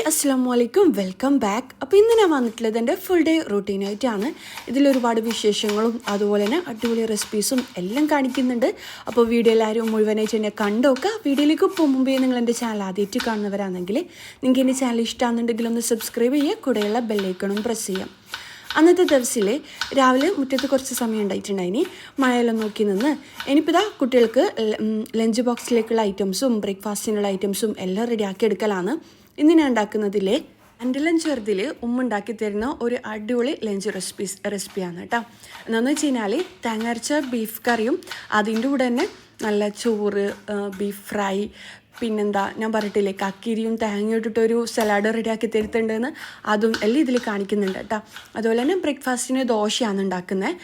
Hi അസ്സലാമലൈക്കും, welcome back. അപ്പോൾ ഇന്ന് ഞാൻ വന്നിട്ടുള്ളത് എൻ്റെ ഫുൾ ഡേ റൂട്ടീനായിട്ടാണ്. ഇതിലൊരുപാട് വിശേഷങ്ങളും അതുപോലെ തന്നെ അടിപൊളി റെസിപ്പീസും എല്ലാം കാണിക്കുന്നുണ്ട്. അപ്പോൾ വീഡിയോ എല്ലാവരും മുഴുവനായിട്ട് എന്നെ കണ്ടോക്കുക. വീഡിയോയിലേക്ക് പോകും മുമ്പേ നിങ്ങൾ എൻ്റെ ചാനൽ ആദ്യമായിട്ട് കാണുന്നവരാണെങ്കിൽ നിങ്ങൾക്ക് എൻ്റെ ചാനൽ ഇഷ്ടമാണെന്നുണ്ടെങ്കിൽ ഒന്ന് സബ്സ്ക്രൈബ് ചെയ്യുക, കൂടെയുള്ള ബെല്ലൈക്കണും പ്രസ് ചെയ്യാം. അന്നത്തെ ദിവസത്തിലെ രാവിലെ മുറ്റത്ത് കുറച്ച് സമയം ഉണ്ടായിട്ടുണ്ടായിനി. മഴയെല്ലാം നോക്കി നിന്ന് ഇനിയിപ്പോൾ ഇതാ കുട്ടികൾക്ക് ലഞ്ച് ബോക്സിലേക്കുള്ള ഐറ്റംസും ബ്രേക്ക്ഫാസ്റ്റിനുള്ള ഐറ്റംസും എല്ലാം റെഡിയാക്കി എടുക്കലാണ് ഇന്ന് ഞാൻ ഉണ്ടാക്കുന്നതിലെ. എൻ്റെ ലഞ്ച് ചെറുതിൽ ഉണ്ടാക്കി തരുന്ന ഒരു അടിപൊളി ലഞ്ച് റെസിപ്പിയാണ് കേട്ടോ. എന്താണെന്ന് വെച്ച് കഴിഞ്ഞാൽ തേങ്ങ അരച്ച ബീഫ് കറിയും അതിൻ്റെ കൂടെ തന്നെ നല്ല ചോറ്, ബീഫ് ഫ്രൈ, പിന്നെന്താ ഞാൻ പറഞ്ഞിട്ടില്ലേ കക്കിരിയും തേങ്ങ ഇട്ടിട്ടൊരു സലാഡ് റെഡിയാക്കി തരുത്തുണ്ടെന്ന്, അതും എല്ലാം ഇതിൽ കാണിക്കുന്നുണ്ട് കേട്ടോ. അതുപോലെ തന്നെ ബ്രേക്ക്ഫാസ്റ്റിന് ദോശയാണ് ഉണ്ടാക്കുന്നത്.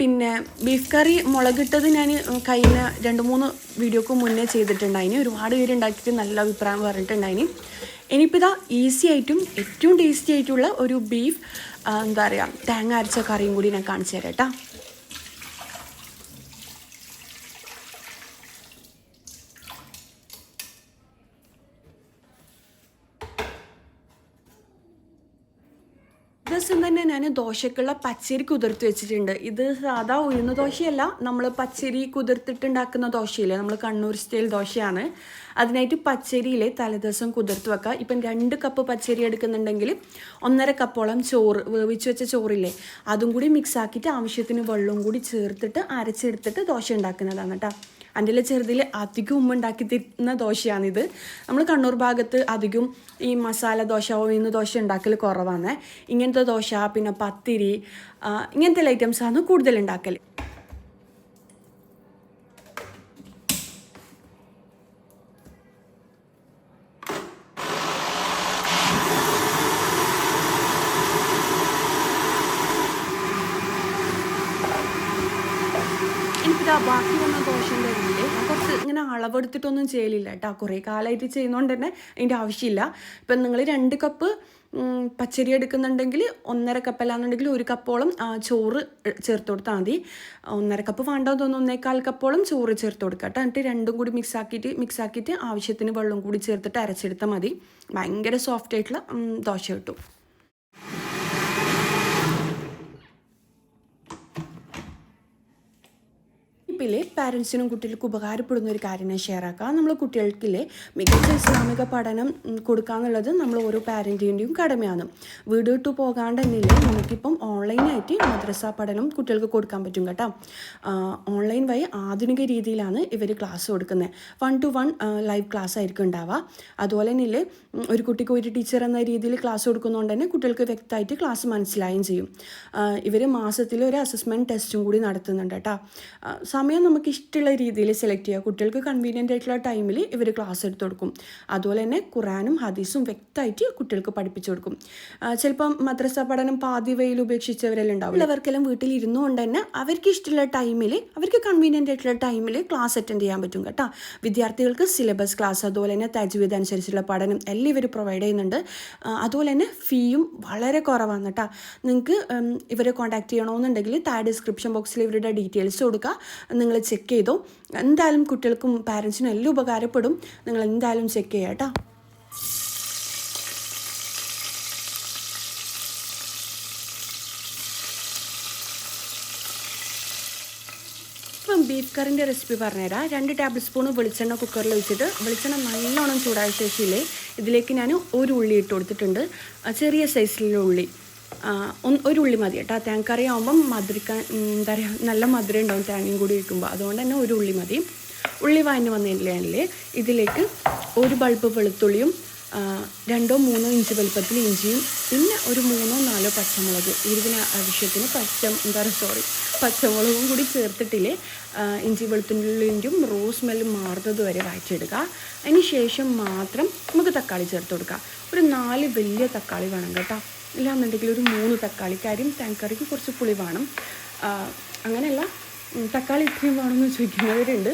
പിന്നെ ബീഫ് കറി മുളകിട്ടത് ഞാൻ കഴിഞ്ഞ 2-3 വീഡിയോക്ക് മുന്നേ ചെയ്തിട്ടുണ്ടായിന്. ഒരുപാട് പേര് ഉണ്ടാക്കിയിട്ട് നല്ല അഭിപ്രായം പറഞ്ഞിട്ടുണ്ടായിന്. ഇനിയിപ്പോൾ ഇതാ ഈസി ആയിട്ടും ഏറ്റവും ടേസ്റ്റി ആയിട്ടുള്ള ഒരു ബീഫ് എന്താ പറയുക തേങ്ങ അരച്ച കറിയും കൂടി ഞാൻ കാണിച്ചു തരാം കേട്ടോ. ദിവസം തന്നെ ഞാൻ ദോശക്കുള്ള പച്ചരി കുതിർത്ത് വെച്ചിട്ടുണ്ട്. ഇത് സാധാ ഉഴുന്ന ദോശയല്ല, നമ്മൾ പച്ചരി കുതിർത്തിട്ടുണ്ടാക്കുന്ന ദോശയില്ലേ, നമ്മൾ കണ്ണൂർ സ്റ്റൈൽ ദോശയാണ്. അതിനായിട്ട് പച്ചരിയിലെ തലേദിവസം കുതിർത്ത് വെക്കുക. ഇപ്പം 2 കപ്പ് പച്ചരി എടുക്കുന്നുണ്ടെങ്കിൽ 1.5 കപ്പോളം ചോറ്, വേവിച്ച് വെച്ച ചോറില്ലേ, അതും കൂടി മിക്സ് ആക്കിയിട്ട് ആവശ്യത്തിന് വെള്ളവും കൂടി ചേർത്തിട്ട് അരച്ചെടുത്തിട്ട് ദോശ ഉണ്ടാക്കുന്നതാണ് കേട്ടോ. എൻ്റെ ചെറുതിൽ അധികം ഉണ്ടാക്കി തരുന്ന ദോശയാണിത്. നമ്മൾ കണ്ണൂർ ഭാഗത്ത് അധികം ഈ മസാല ദോശ, ഉഴുന്ന് ദോശ ഉണ്ടാക്കൽ കുറവാണ്. ഇങ്ങനത്തെ ദോശ പിന്നെ പത്തിരി ഇങ്ങനത്തെ ഐറ്റംസാണ് കൂടുതൽ ഉണ്ടാക്കൽ. എനിക്കിതാ ബാക്കി വന്ന ദോശൻ്റെ അരിയിൽ ഞാൻ കുറച്ച് ഇങ്ങനെ അളവെടുത്തിട്ടൊന്നും ചെയ്യലില്ല കേട്ടോ. കുറേ കാലമായിട്ട് ചെയ്യുന്നതുകൊണ്ട് തന്നെ അതിൻ്റെ ആവശ്യമില്ല. ഇപ്പം നിങ്ങൾ 2 കപ്പ് പച്ചരി എടുക്കുന്നുണ്ടെങ്കിൽ 1.5 കപ്പല്ലാന്നുണ്ടെങ്കിൽ 1 കപ്പോളം ചോറ് ചേർത്ത് കൊടുത്താൽ മതി. 1.5 കപ്പ് വേണ്ടാന്ന് തോന്നുന്നു, 1.25 കപ്പോളം ചോറ് ചേർത്ത് കൊടുക്കുക കേട്ടോ. എന്നിട്ട് രണ്ടും കൂടി മിക്സ് ആക്കിയിട്ട് ആവശ്യത്തിന് വെള്ളം കൂടി ചേർത്തിട്ട് അരച്ചെടുത്താൽ മതി. ഭയങ്കര സോഫ്റ്റ് ആയിട്ടുള്ള ദോശ കിട്ടും. ിലെ പാരൻസിനും കുട്ടികൾക്കും ഉപകാരപ്പെടുന്ന ഒരു കാര്യം ഞാൻ ഷെയർ ആക്കാം. നമ്മൾ കുട്ടികൾക്കില്ലേ മികച്ച ഇസ്ലാമിക പഠനം കൊടുക്കുക എന്നുള്ളത് നമ്മൾ ഓരോ പാരൻറ്റിൻ്റെയും കടമയാണ്. വീട് വിട്ടു പോകാണ്ട് തന്നെയില്ലേ നമുക്കിപ്പം ഓൺലൈനായിട്ട് മദ്രസ പഠനം കുട്ടികൾക്ക് കൊടുക്കാൻ പറ്റും കേട്ടോ. ഓൺലൈൻ വഴി ആധുനിക രീതിയിലാണ് ഇവർ ക്ലാസ് കൊടുക്കുന്നത്. 1-to-1 ലൈവ് ക്ലാസ് ആയിരിക്കും ഉണ്ടാവുക. അതുപോലെ തന്നെ ഒരു കുട്ടിക്ക് ഒരു ടീച്ചർ എന്ന രീതിയിൽ ക്ലാസ് കൊടുക്കുന്നതുകൊണ്ട് തന്നെ കുട്ടികൾക്ക് വ്യക്തമായിട്ട് ക്ലാസ് മനസ്സിലായും ചെയ്യും. ഇവർ മാസത്തിൽ ഒരു അസസ്മെൻറ്റ് ടെസ്റ്റും കൂടി നടത്തുന്നുണ്ട് കേട്ടോ. സമയം നമുക്ക് ഇഷ്ടമുള്ള രീതിയിൽ സെലക്ട് ചെയ്യുക. കുട്ടികൾക്ക് കൺവീനിയൻ്റ് ആയിട്ടുള്ള ടൈമിൽ ഇവർ ക്ലാസ് എടുത്ത് കൊടുക്കും. അതുപോലെ തന്നെ ഖുറാനും ഹദീസും വ്യക്തമായിട്ട് കുട്ടികൾക്ക് പഠിപ്പിച്ചു കൊടുക്കും. ചിലപ്പം മദ്രസ പഠനം പാതി വഴിയിൽ ഉപേക്ഷിച്ചവരെല്ലാം ഉണ്ടാവും. അവർക്കെല്ലാം വീട്ടിൽ ഇരുന്നുകൊണ്ട് തന്നെ അവർക്ക് ഇഷ്ടമുള്ള ടൈമിൽ, അവർക്ക് കൺവീനിയൻ്റ് ആയിട്ടുള്ള ടൈമിൽ ക്ലാസ് അറ്റൻഡ് ചെയ്യാൻ പറ്റും കേട്ടോ. വിദ്യാർത്ഥികൾക്ക് സിലബസ് ക്ലാസ്, അതുപോലെ തന്നെ തജ്വീദ് അനുസരിച്ചുള്ള പഠനം എല്ലാം ഇവർ പ്രൊവൈഡ് ചെയ്യുന്നുണ്ട്. അതുപോലെ തന്നെ ഫീയും വളരെ കുറവാണ് കേട്ടോ. നിങ്ങൾക്ക് ഇവരെ കോൺടാക്ട് ചെയ്യണമെന്നുണ്ടെങ്കിൽ താഴെ ഡിസ്ക്രിപ്ഷൻ ബോക്സിൽ ഇവരുടെ ഡീറ്റെയിൽസ് കൊടുക്കുക. നിങ്ങൾ ചെക്ക് ചെയ്തോ. എന്തായാലും കുട്ടികൾക്കും പാരൻസിനും എല്ലാം ഉപകാരപ്പെടും. നിങ്ങൾ എന്തായാലും ചെക്ക് ചെയ്യുക കേട്ടോ. ഇപ്പം ബീഫ് കറിൻ്റെ റെസിപ്പി പറഞ്ഞുതരാം. 2 ടേബിൾ സ്പൂൺ വെളിച്ചെണ്ണ കുക്കറിൽ വെച്ചിട്ട് വെളിച്ചെണ്ണ നല്ലോണം ചൂടായ ശേഷമില്ലേ ഇതിലേക്ക് ഞാൻ 1 ഉള്ളി ഇട്ട് കൊടുത്തിട്ടുണ്ട്. ചെറിയ സൈസിലുള്ള ഉള്ളി, 1 ഉള്ളി മതി കേട്ടോ. തേങ്ങക്കറി ആകുമ്പം മധുരിക്കാൻ എന്താ പറയുക നല്ല മധുരം ഉണ്ടാവും തേങ്ങയും കൂടി വയ്ക്കുമ്പോൾ, അതുകൊണ്ട് തന്നെ 1 ഉള്ളി മതി. ഉള്ളി വഴഞ്ഞ് വന്നില്ലേ ഇതിലേക്ക് 1 ബൾബ് വെളുത്തുള്ളിയും 2-3 ഇഞ്ച് വലുപ്പത്തിൽ ഇഞ്ചിയും പിന്നെ ഒരു 3-4 പച്ചമുളക്, ഇതിന് ആവശ്യത്തിന് പച്ചമുളകും കൂടി ചേർത്തിട്ടില്ലേ ഇഞ്ചി വെളുത്തുള്ളിൻ്റെയും റോസ് സ്മെല്ല് മാറുന്നത് വരെ വഴറ്റിയെടുക്കുക. അതിന് ശേഷം മാത്രം നമുക്ക് തക്കാളി ചേർത്ത് കൊടുക്കുക. ഒരു 4 വലിയ തക്കാളി വേണം കേട്ടോ. ഇല്ലാന്നുണ്ടെങ്കിൽ ഒരു 3 തക്കാളി. കാര്യം തേങ്ങക്കറിക്ക് കുറച്ച് പുളി വേണം. അങ്ങനെയല്ല തക്കാളി ഇത്രയും വേണമെന്ന് ചോദിക്കുന്നവരുണ്ട്.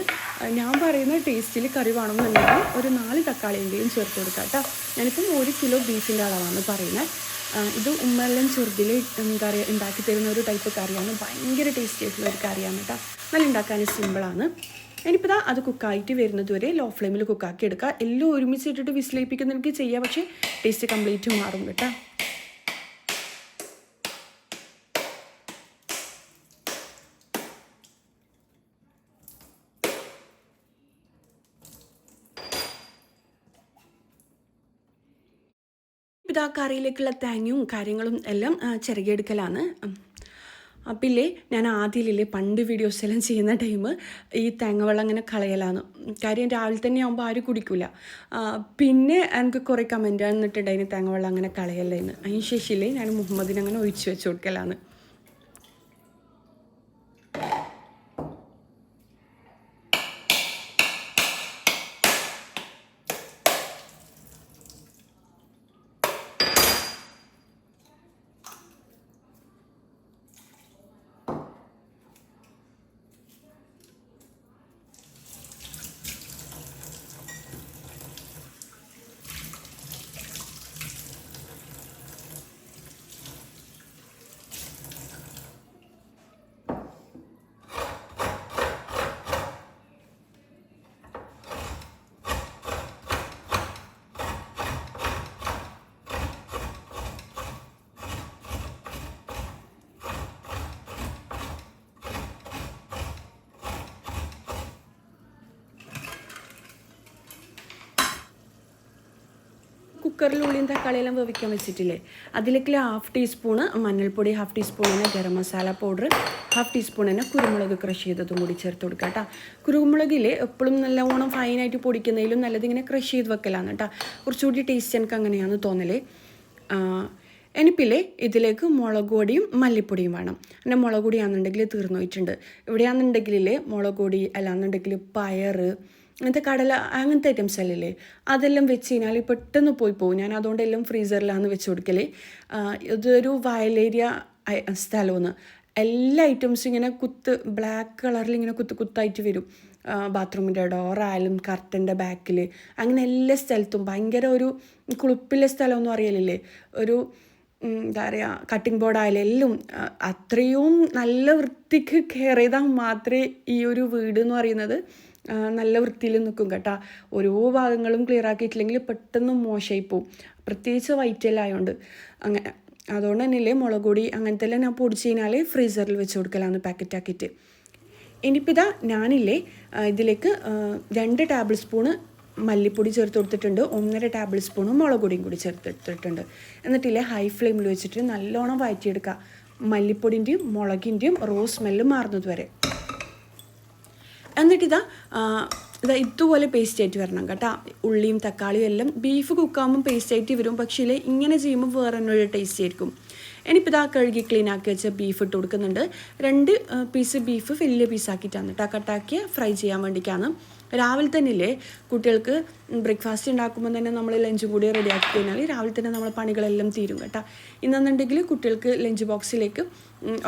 ഞാൻ പറയുന്ന ടേസ്റ്റിൽ കറി വേണമെന്നുണ്ടെങ്കിൽ ഒരു 4 തക്കാളിൻ്റെയും ചേർത്ത് കൊടുക്കാം കേട്ടോ. ഞാനിപ്പം 1 കിലോ ബീഫിൻ്റെ അളവാണ് പറയുന്നത്. ഇത് ഉമ്മെല്ലാം ചെറുതിൽ എന്താ പറയുക ഉണ്ടാക്കി തരുന്ന ഒരു ടൈപ്പ് കറിയാണ്. ഭയങ്കര ടേസ്റ്റി ആയിട്ടുള്ള ഒരു കറിയാണ് കേട്ടോ. നല്ല ഉണ്ടാക്കാൻ സിമ്പിളാണ്. ഇനിയിപ്പോൾ അത് കുക്കായിട്ട് വരുന്നത് വരെ ലോ ഫ്ലെയിമിൽ കുക്കാക്കി എടുക്കുക. എല്ലാം ഒരുമിച്ചിട്ടിട്ട് വിസിലേപ്പിക്കുന്നതിലേക്ക് ചെയ്യുക, പക്ഷേ ടേസ്റ്റ് കംപ്ലീറ്റ് മാറും കേട്ടോ. ഇതാ കറിയിലേക്കുള്ള തേങ്ങയും കാര്യങ്ങളും എല്ലാം ചിരകിയെടുക്കലാണ്. പിന്നെ ഞാൻ ആദ്യമില്ലേ പണ്ട് വീഡിയോസ് എല്ലാം ചെയ്യുന്ന ടൈം ഈ തേങ്ങ വെള്ളം അങ്ങനെ കളയലാണ്. കാര്യം രാവിലെ തന്നെ ആകുമ്പോൾ ആരും കുടിക്കില്ല. പിന്നെ എനിക്ക് കുറേ കമൻറ്റ് വന്നിട്ടുണ്ടായിരുന്നു തേങ്ങ വെള്ളം അങ്ങനെ കളയല്ലേന്ന്. അതിന് ശേഷിയില്ലേ ഞാൻ മുഹമ്മദിന് അങ്ങനെ ഒഴിച്ച് വെച്ച് കൊടുക്കലാണ്. കുക്കറിൽ ഉള്ളിയും തക്കാളിയെല്ലാം വേവിക്കാൻ വെച്ചിട്ടില്ലേ, അതിലേക്ക് 1/2 ടീസ്പൂണ് മഞ്ഞൾപ്പൊടി, 1/2 ടീസ്പൂൺ തന്നെ ഗരം മസാല പൗഡർ, 1/2 ടീസ്പൂൺ തന്നെ കുരുമുളക് ക്രഷ് ചെയ്തതും കൂടി ചേർത്ത് കൊടുക്കുക കേട്ടോ. കുരുമുളകിൽ എപ്പോഴും നല്ലവണ്ണം ഫൈനായിട്ട് പൊടിക്കുന്നതിലും നല്ലത് ഇങ്ങനെ ക്രഷ് ചെയ്ത് വെക്കലാണ് കേട്ടോ. കുറച്ചുകൂടി ടേസ്റ്റ് എനിക്ക് അങ്ങനെയാണ് തോന്നൽ. എനിപ്പില്ലേ ഇതിലേക്ക് മുളക് പൊടിയും മല്ലിപ്പൊടിയും വേണം. പിന്നെ മുളക് പൊടിയാണെന്നുണ്ടെങ്കിൽ തീർന്നു പോയിട്ടുണ്ട്. ഇവിടെയാണെന്നുണ്ടെങ്കിലേ മുളക് പൊടി അല്ലാന്നുണ്ടെങ്കിൽ പയർ അങ്ങനത്തെ കടല അങ്ങനത്തെ ഐറ്റംസ് അല്ലേ, അതെല്ലാം വെച്ച് കഴിഞ്ഞാൽ പെട്ടെന്ന് പോയി പോകും. ഞാൻ അതുകൊണ്ട് എല്ലാം ഫ്രീസറിലാണ് വെച്ച് കൊടുക്കൽ. ഇതൊരു വയലേരിയ സ്ഥലമാണ്. എല്ലാ ഐറ്റംസും ഇങ്ങനെ ബ്ലാക്ക് കളറിൽ ഇങ്ങനെ കുത്തായിട്ട് വരും. ബാത്റൂമിൻ്റെ ഡോറായാലും കർട്ടൻ്റെ ബാക്കിൽ അങ്ങനെ എല്ലാ സ്ഥലത്തും ഭയങ്കര ഒരു കുളിപ്പിലെ സ്ഥലമൊന്നും അറിയലില്ലേ. ഒരു എന്താ പറയുക, കട്ടിംഗ് ബോർഡായാലും എല്ലാം അത്രയും നല്ല വൃത്തിക്ക് കെയർ ചെയ്താൽ മാത്രമേ ഈ ഒരു വീട് എന്ന് പറയുന്നത് നല്ല വൃത്തിയിൽ നിൽക്കും കേട്ടോ. ഓരോ ഭാഗങ്ങളും ക്ലിയർ ആക്കിയിട്ടില്ലെങ്കിൽ പെട്ടെന്ന് മോശമായി പോവും, പ്രത്യേകിച്ച് വൈറ്റലായതുകൊണ്ട്. അങ്ങനെ അതുകൊണ്ട് തന്നെയല്ലേ മുളക് പൊടി അങ്ങനത്തെ എല്ലാം ഞാൻ പൊടിച്ച് കഴിഞ്ഞാൽ ഫ്രീസറിൽ വെച്ച് കൊടുക്കലാണ് പാക്കറ്റാക്കിയിട്ട്. ഇനിയിപ്പോൾ ഇതാ ഞാനില്ലേ ഇതിലേക്ക് 2 ടേബിൾ സ്പൂണ് മല്ലിപ്പൊടി ചേർത്ത് കൊടുത്തിട്ടുണ്ട്, 1.5 ടേബിൾ സ്പൂണ് മുളക് പൊടിയും കൂടി ചേർത്തെടുത്തിട്ടുണ്ട്. എന്നിട്ടില്ലേ ഹൈ ഫ്ലെയിമിൽ വെച്ചിട്ട് നല്ലോണം വഴറ്റിയെടുക്കുക. മല്ലിപ്പൊടിൻ്റെയും മുളകിൻ്റെയും റോസ് സ്മെല്ല് മാറുന്നത് വരെ. എന്നിട്ടിതാ ഇതുപോലെ പേസ്റ്റ് ആയിട്ട് വരണം കേട്ടോ. ഉള്ളിയും തക്കാളിയും എല്ലാം ബീഫ് കുക്കാകുമ്പോൾ പേസ്റ്റ് ആയിട്ട് വരും, പക്ഷേ ഇങ്ങനെ ചെയ്യുമ്പോൾ വേറെ ഒരു ടേസ്റ്റ് ആയിരിക്കും. ഇനിയിപ്പോൾ ഇതാ കഴുകി ക്ലീൻ ആക്കി വെച്ച ബീഫ് ഇട്ട് കൊടുക്കുന്നുണ്ട്. 2 പീസ് ബീഫ് വലിയ പീസാക്കിയിട്ടാണ് കേട്ടോ കട്ടാക്കി ഫ്രൈ ചെയ്യാൻ വേണ്ടിയിട്ടാണ്. രാവിലെ തന്നെ ഇല്ലേ കുട്ടികൾക്ക് ബ്രേക്ക്ഫാസ്റ്റ് ഉണ്ടാക്കുമ്പോൾ തന്നെ നമ്മൾ ലഞ്ചും കൂടി റെഡിയാക്കി കഴിഞ്ഞാൽ രാവിലെ തന്നെ നമ്മളെ പണികളെല്ലാം തീരും കേട്ടോ. ഇന്നെന്നുണ്ടെങ്കിൽ കുട്ടികൾക്ക് ലഞ്ച് ബോക്സിലേക്ക്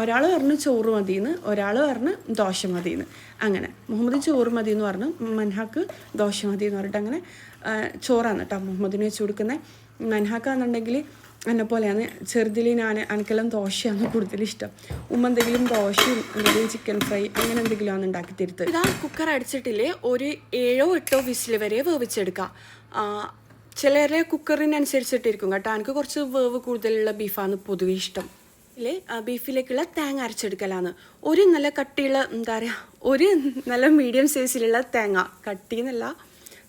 ഒരാൾ പറഞ്ഞ് ചോറ് മതിയെന്ന്, ഒരാൾ പറഞ്ഞ് ദോശ മതിയെന്ന്. അങ്ങനെ മുഹമ്മദ് ചോറ് മതി എന്ന് പറഞ്ഞു, മൻഹാക്ക് ദോശ മതി എന്ന് പറഞ്ഞിട്ട് അങ്ങനെ ചോറാണ് കേട്ടോ മുഹമ്മദിന് വെച്ച് കൊടുക്കുന്നത്. മൻഹാക്കാണെന്നുണ്ടെങ്കിൽ എന്നെ പോലെയാണ്. ചെറുതിൽ എനിക്കെല്ലാം ദോശയാണ് കൂടുതലിഷ്ടം. എന്തെങ്കിലും ദോശയും എന്തെങ്കിലും ചിക്കൻ ഫ്രൈ അങ്ങനെ എന്തെങ്കിലും ആണ് ഉണ്ടാക്കി തരുന്നത്. ഇതാ കുക്കർ അടിച്ചിട്ടില്ലേ ഒരു 7-8 വിസിൽ വരെ വേവിച്ചെടുക്കുക. ചിലരെ കുക്കറിനനുസരിച്ചിട്ടിരിക്കും കേട്ടോ. എനിക്ക് കുറച്ച് വേവ് കൂടുതലുള്ള ബീഫാണ് പൊതുവെ ഇഷ്ടം. ബീഫിലേക്കുള്ള തേങ്ങ അരച്ചെടുക്കലാണ്. ഒരു നല്ല കട്ടിയുള്ള എന്താ പറയുക, ഒരു നല്ല മീഡിയം സൈസിലുള്ള തേങ്ങ, കട്ടിന്നല്ല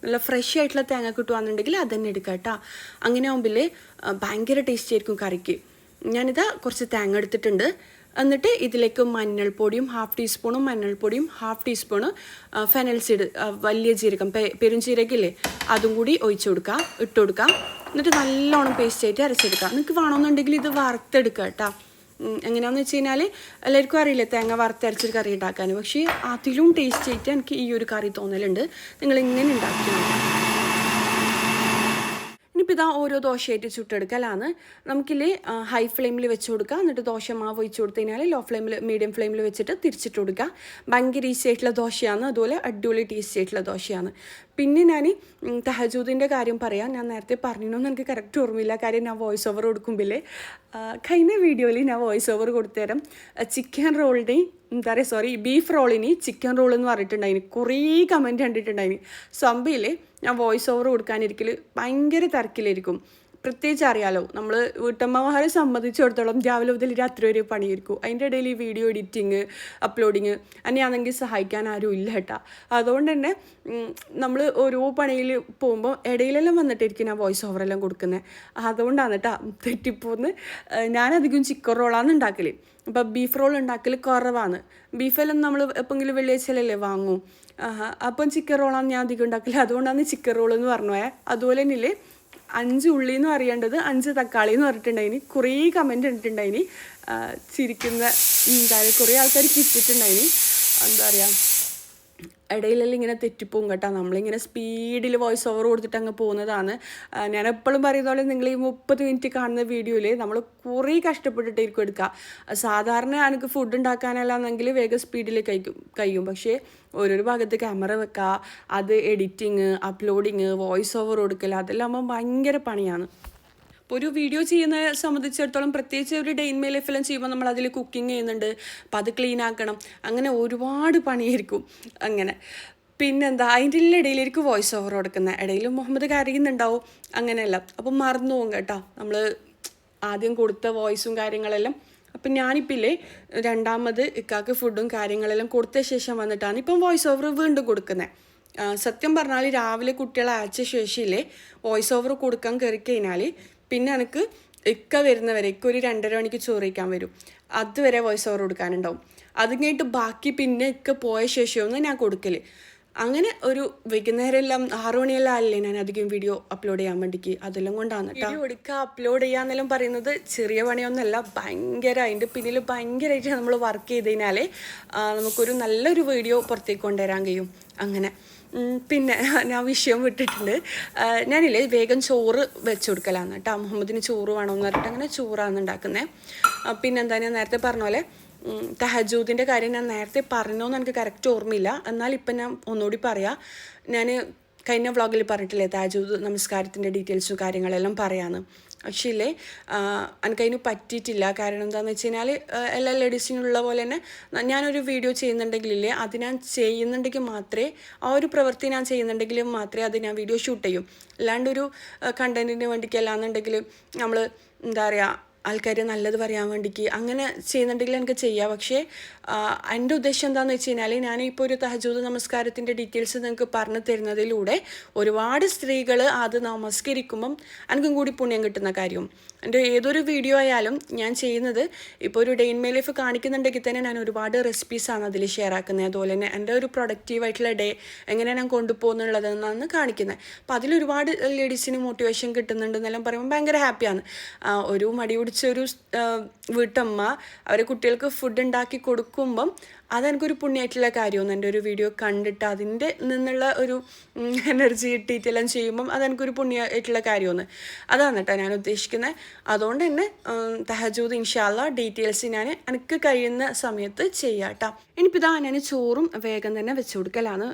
നല്ല ഫ്രഷ് ആയിട്ടുള്ള തേങ്ങ കിട്ടുകയാണെന്നുണ്ടെങ്കിൽ അത് തന്നെ എടുക്കുക കേട്ടോ. അങ്ങനെ ആകുമ്പോൾ ഭയങ്കര ടേസ്റ്റി ആയിരിക്കും കറിക്ക്. ഞാനിതാ കുറച്ച് തേങ്ങ എടുത്തിട്ടുണ്ട്. എന്നിട്ട് ഇതിലേക്ക് മഞ്ഞൾപ്പൊടിയും 1/2 ടീസ്പൂണും മഞ്ഞൾപ്പൊടിയും 1/2 ടീസ്പൂണ് ഫെനൽ സീഡ് വലിയ ജീരകം പെരുംജീരകമില്ലേ അതും കൂടി ഇട്ട് കൊടുക്കുക. എന്നിട്ട് നല്ലോണം പേസ്റ്റ് ആയിട്ട് അരച്ചെടുക്കുക. നിങ്ങൾക്ക് വേണമെന്നുണ്ടെങ്കിൽ ഇത് വറുത്തെടുക്കുക കേട്ടോ. എങ്ങനെയാണെന്ന് വെച്ച് കഴിഞ്ഞാൽ എല്ലാവർക്കും അറിയില്ല തേങ്ങ വറുത്തരച്ചൊരു കറി ഉണ്ടാക്കാൻ, പക്ഷേ അതിലും ടേസ്റ്റ് ആയിട്ട് എനിക്ക് ഈ ഒരു കറി തോന്നലുണ്ട്. നിങ്ങൾ ഇങ്ങനെ ഉണ്ടാക്കിയാൽ ഇനിയിപ്പോൾ ഇതാ ഓരോ ദോശയായിട്ട് ചുട്ടെടുക്കലാണ്. നമുക്കില്ലേ ഹൈ ഫ്ലെയിമിൽ വെച്ച് കൊടുക്കുക. എന്നിട്ട് ദോശ മാവ് ഒഴിച്ച് കൊടുത്തു കഴിഞ്ഞാൽ മീഡിയം ഫ്ലെയിമിൽ വെച്ചിട്ട് തിരിച്ചിട്ട് കൊടുക്കുക. ഭയങ്കര ഈസി ആയിട്ടുള്ള ദോശയാണ്, അതുപോലെ അടിപൊളി ടേസ്റ്റി ആയിട്ടുള്ള ദോശയാണ്. പിന്നെ ഞാൻ തഹജൂദിൻ്റെ കാര്യം പറയാം. ഞാൻ നേരത്തെ പറഞ്ഞിരുന്നു എനിക്ക് കറക്റ്റ് ഓർമ്മയില്ല, കാര്യം ഞാൻ വോയിസ് ഓവർ കൊടുക്കുമ്പില്ലേ കഴിഞ്ഞ വീഡിയോയിൽ ഞാൻ വോയിസ് ഓവർ കൊടുത്തുതരാം. ചിക്കൻ റോളിന് ബീഫ് റോളിന് ചിക്കൻ റോൾ എന്ന് പറഞ്ഞിട്ടുണ്ടായിന്. കുറേ കമൻറ്റ് കണ്ടിട്ടുണ്ടായിന്. സംഭവയിൽ ഞാൻ വോയിസ് ഓവർ കൊടുക്കാനിരിക്കൽ ഭയങ്കര തിരക്കിലായിരിക്കും. പ്രത്യേകിച്ച് അറിയാലോ, നമ്മൾ വീട്ടമ്മമാരെ സംബന്ധിച്ചിടത്തോളം രാവിലെ മുതൽ രാത്രി വരെ പണിയായിരിക്കും. അതിൻ്റെ ഇടയിൽ ഈ വീഡിയോ എഡിറ്റിങ്, അപ്ലോഡിങ് അന്നെയാണെങ്കിൽ സഹായിക്കാൻ ആരും ഇല്ല കേട്ടോ. അതുകൊണ്ട് തന്നെ നമ്മൾ ഓരോ പണിയിൽ പോകുമ്പോൾ ഇടയിലെല്ലാം വന്നിട്ടായിരിക്കും ഞാൻ വോയിസ് ഓവറെല്ലാം കൊടുക്കുന്നത്. അതുകൊണ്ടാണ് കേട്ടോ തെറ്റിപ്പോന്ന്. ഞാനധികം ചിക്കൻ റോളാണ് ഉണ്ടാക്കൽ. അപ്പം ബീഫ് റോൾ ഉണ്ടാക്കൽ കുറവാണ്. ബീഫെല്ലാം നമ്മൾ എപ്പോഴെങ്കിലും വെള്ളിയാഴ്ചയിലല്ലേ വാങ്ങും. അപ്പം ചിക്കൻ റോളാണ് ഞാൻ അധികം ഉണ്ടാക്കൽ. അതുകൊണ്ടാണ് ചിക്കൻ റോൾ എന്ന് പറഞ്ഞു പോയത്. അതുപോലെ തന്നെ 5 ഉള്ളി എന്ന് അറിയേണ്ടത് 5 തക്കാളി എന്ന് പറഞ്ഞിട്ടുണ്ടായിന്. കുറേ കമൻറ്റ് ഇട്ടിട്ടുണ്ടായിന്. ചിരിക്കുന്ന കുറേ ആൾക്കാർ കിട്ടിയിട്ടുണ്ടായിന്. എന്താ പറയുക, ഇടയിലെല്ലാം ഇങ്ങനെ തെറ്റിപ്പോവും കേട്ടോ. നമ്മളിങ്ങനെ സ്പീഡിൽ വോയിസ് ഓവർ കൊടുത്തിട്ട് അങ്ങ് പോകുന്നതാണ്. ഞാൻ എപ്പോഴും പറയുന്ന പോലെ നിങ്ങൾ ഈ 30 മിനിറ്റ് കാണുന്ന വീഡിയോയിൽ നമ്മൾ കുറേ കഷ്ടപ്പെട്ടിട്ടായിരിക്കും എടുക്കുക. സാധാരണ എനിക്ക് ഫുഡ് ഉണ്ടാക്കാനല്ലാന്നെങ്കിൽ വേഗം സ്പീഡിൽ കഴിയും. പക്ഷേ ഓരോരോ ഭാഗത്ത് ക്യാമറ വെക്കുക, അത് എഡിറ്റിങ്, അപ്ലോഡിങ്, വോയിസ് ഓവർ കൊടുക്കൽ, അതെല്ലാം ആകുമ്പോൾ ഭയങ്കര പണിയാണ്. ഇപ്പോൾ ഒരു വീഡിയോ ചെയ്യുന്ന സംബന്ധിച്ചിടത്തോളം, പ്രത്യേകിച്ച് ഒരു ഡേ ഇൻ മൈ ലൈഫെല്ലാം ചെയ്യുമ്പോൾ നമ്മൾ അതിൽ കുക്കിംഗ് ചെയ്യുന്നുണ്ട്. അപ്പോൾ അത് ക്ലീൻ ആക്കണം, അങ്ങനെ ഒരുപാട് പണിയായിരിക്കും. അങ്ങനെ പിന്നെന്താ, അതിൻ്റെ ഇടയിലായിരിക്കും വോയിസ് ഓവർ കൊടുക്കുന്നത്. ഇടയിൽ മുഹമ്മദ് കരയുന്നുണ്ടാവും, അങ്ങനെയല്ല. അപ്പം മറന്നു പോകും കേട്ടോ നമ്മൾ ആദ്യം കൊടുത്ത വോയിസും കാര്യങ്ങളെല്ലാം. അപ്പം ഞാനിപ്പില്ലേ രണ്ടാമത് ഇക്കാക്ക് ഫുഡും കാര്യങ്ങളെല്ലാം കൊടുത്ത ശേഷം വന്നിട്ടാണ് ഇപ്പം വോയിസ് ഓവർ വീണ്ടും കൊടുക്കുന്നത്. സത്യം പറഞ്ഞാൽ രാവിലെ കുട്ടികളെ അയച്ച ശേഷമില്ലേ വോയിസ് ഓവർ കൊടുക്കാൻ കയറി കഴിഞ്ഞാൽ പിന്നെ എനിക്ക് ഇക്ക വരുന്നവരെ ഒരു 2:30 മണിക്ക് ചോറ് കഴിക്കാൻ വരും. അതുവരെ വോയിസ് ഓവർ കൊടുക്കാനുണ്ടാവും. അത് കഴിഞ്ഞിട്ട് ബാക്കി പിന്നെ ഇക്ക പോയ ശേഷമൊന്നും ഞാൻ കൊടുക്കൽ. അങ്ങനെ ഒരു വൈകുന്നേരം എല്ലാം 6 മണിയെല്ലാം അല്ലേ ഞാൻ അധികം വീഡിയോ അപ്ലോഡ് ചെയ്യാൻ വേണ്ടിക്ക്. അതെല്ലാം കൊണ്ടാണ് വീഡിയോ എടുക്കുക, അപ്ലോഡ് ചെയ്യാന്നെല്ലാം പറയുന്നത് ചെറിയ പണിയൊന്നുമല്ല. ഭയങ്കര അതിൻ്റെ പിന്നിൽ ഭയങ്കരമായിട്ട് നമ്മൾ വർക്ക് ചെയ്ത് കഴിഞ്ഞാൽ നമുക്കൊരു നല്ലൊരു വീഡിയോ പുറത്തേക്ക് കൊണ്ടുവരാൻ കഴിയും. അങ്ങനെ പിന്നെ ഞാൻ വിഷയം വിട്ടിട്ടുണ്ട്. ഞാനില്ലേ വേഗം ചോറ് വെച്ച് കൊടുക്കലാണ് കേട്ടോ. മുഹമ്മദിന് ചോറ് വേണമെന്ന് പറഞ്ഞിട്ട് അങ്ങനെ ചോറാണ് ഉണ്ടാക്കുന്നത്. പിന്നെന്താ, ഞാൻ നേരത്തെ പറഞ്ഞ പോലെ തഹജൂദിൻ്റെ കാര്യം ഞാൻ നേരത്തെ പറഞ്ഞോന്ന് എനിക്ക് കറക്റ്റ് ഓർമ്മയില്ല. എന്നാൽ ഇപ്പം ഞാൻ ഒന്നുകൂടി പറയാം. ഞാൻ കഴിഞ്ഞ വ്ളോഗിൽ പറഞ്ഞിട്ടില്ലേ തഹജൂദ് നമസ്കാരത്തിൻ്റെ ഡീറ്റെയിൽസും കാര്യങ്ങളെല്ലാം പറയാമെന്ന്. പക്ഷേ ഇല്ലേ എനിക്കതിന് പറ്റിയിട്ടില്ല. കാരണം എന്താണെന്ന് വെച്ച് കഴിഞ്ഞാൽ എല്ലാ ലേഡീസിനുള്ള പോലെ തന്നെ ഞാനൊരു വീഡിയോ ചെയ്യുന്നുണ്ടെങ്കിലില്ലേ അത് ഞാൻ ചെയ്യുന്നുണ്ടെങ്കിൽ മാത്രമേ, ആ ഒരു പ്രവൃത്തി ഞാൻ ചെയ്യുന്നുണ്ടെങ്കിൽ മാത്രമേ അത് ഞാൻ വീഡിയോ ഷൂട്ട് ചെയ്യും. അല്ലാണ്ട് ഒരു കണ്ടൻറ്റിന് വേണ്ടിക്കല്ലാന്നുണ്ടെങ്കിൽ നമ്മൾ എന്താ പറയുക ആൾക്കാർ നല്ലത് പറയാൻ വേണ്ടിക്ക് അങ്ങനെ ചെയ്യുന്നുണ്ടെങ്കിൽ എനിക്ക് ചെയ്യാം. പക്ഷേ എൻ്റെ ഉദ്ദേശം എന്താണെന്ന് വെച്ച് കഴിഞ്ഞാൽ ഞാനിപ്പോൾ ഒരു തഹജൂദ് നമസ്കാരത്തിൻ്റെ ഡീറ്റെയിൽസ് നിങ്ങൾക്ക് പറഞ്ഞു തരുന്നതിലൂടെ ഒരുപാട് സ്ത്രീകൾ അത് നമസ്കരിക്കുമ്പം എനിക്കും കൂടി പുണ്യം കിട്ടുന്ന കാര്യം. എൻ്റെ ഏതൊരു വീഡിയോ ആയാലും ഞാൻ ചെയ്യുന്നത് ഇപ്പോൾ ഒരു ഡേ ഇൻ മൈ ലൈഫ് കാണിക്കുന്നുണ്ടെങ്കിൽ തന്നെ ഞാൻ ഒരുപാട് റെസിപ്പീസാണ് അതിൽ ഷെയർ ആക്കുന്നത്. അതുപോലെ തന്നെ എൻ്റെ ഒരു പ്രൊഡക്റ്റീവായിട്ടുള്ള ഡേ എങ്ങനെ ഞാൻ കൊണ്ടുപോകുന്നുള്ളതെന്നാണ് കാണിക്കുന്നത്. അപ്പോൾ അതിലൊരുപാട് ലേഡീസിന് മോട്ടിവേഷൻ കിട്ടുന്നുണ്ടെന്നെല്ലാം പറയുമ്പോൾ ഭയങ്കര ഹാപ്പിയാണ്. ഒരു മടി പിടിച്ചൊരു വീട്ടമ്മ അവരെ കുട്ടികൾക്ക് ഫുഡ് ഉണ്ടാക്കി കൊടുക്കുമ്പം അതെനിക്കൊരു പുണ്യമായിട്ടുള്ള കാര്യമാണ്. എൻ്റെ ഒരു വീഡിയോ കണ്ടിട്ട് അതിൻ്റെ നിന്നുള്ള ഒരു എനർജി കിട്ടിയിട്ടെല്ലാം ചെയ്യുമ്പം അതെനിക്കൊരു പുണ്യമായിട്ടുള്ള കാര്യമാണ്. അതാണ് കേട്ടോ ഞാൻ ഉദ്ദേശിക്കുന്നത്. അതുകൊണ്ട് തന്നെ തഹജൂദ് ഇൻഷാ അല്ലാഹ് ഡീറ്റെയിൽസ് ഞാൻ എനിക്ക് കഴിയുന്ന സമയത്ത് ചെയ്യാം കേട്ടോ. ഇനിയിപ്പോൾ ഇതാ ഞാൻ ചോറും വേഗം തന്നെ വെച്ച് കൊടുക്കലാണ്.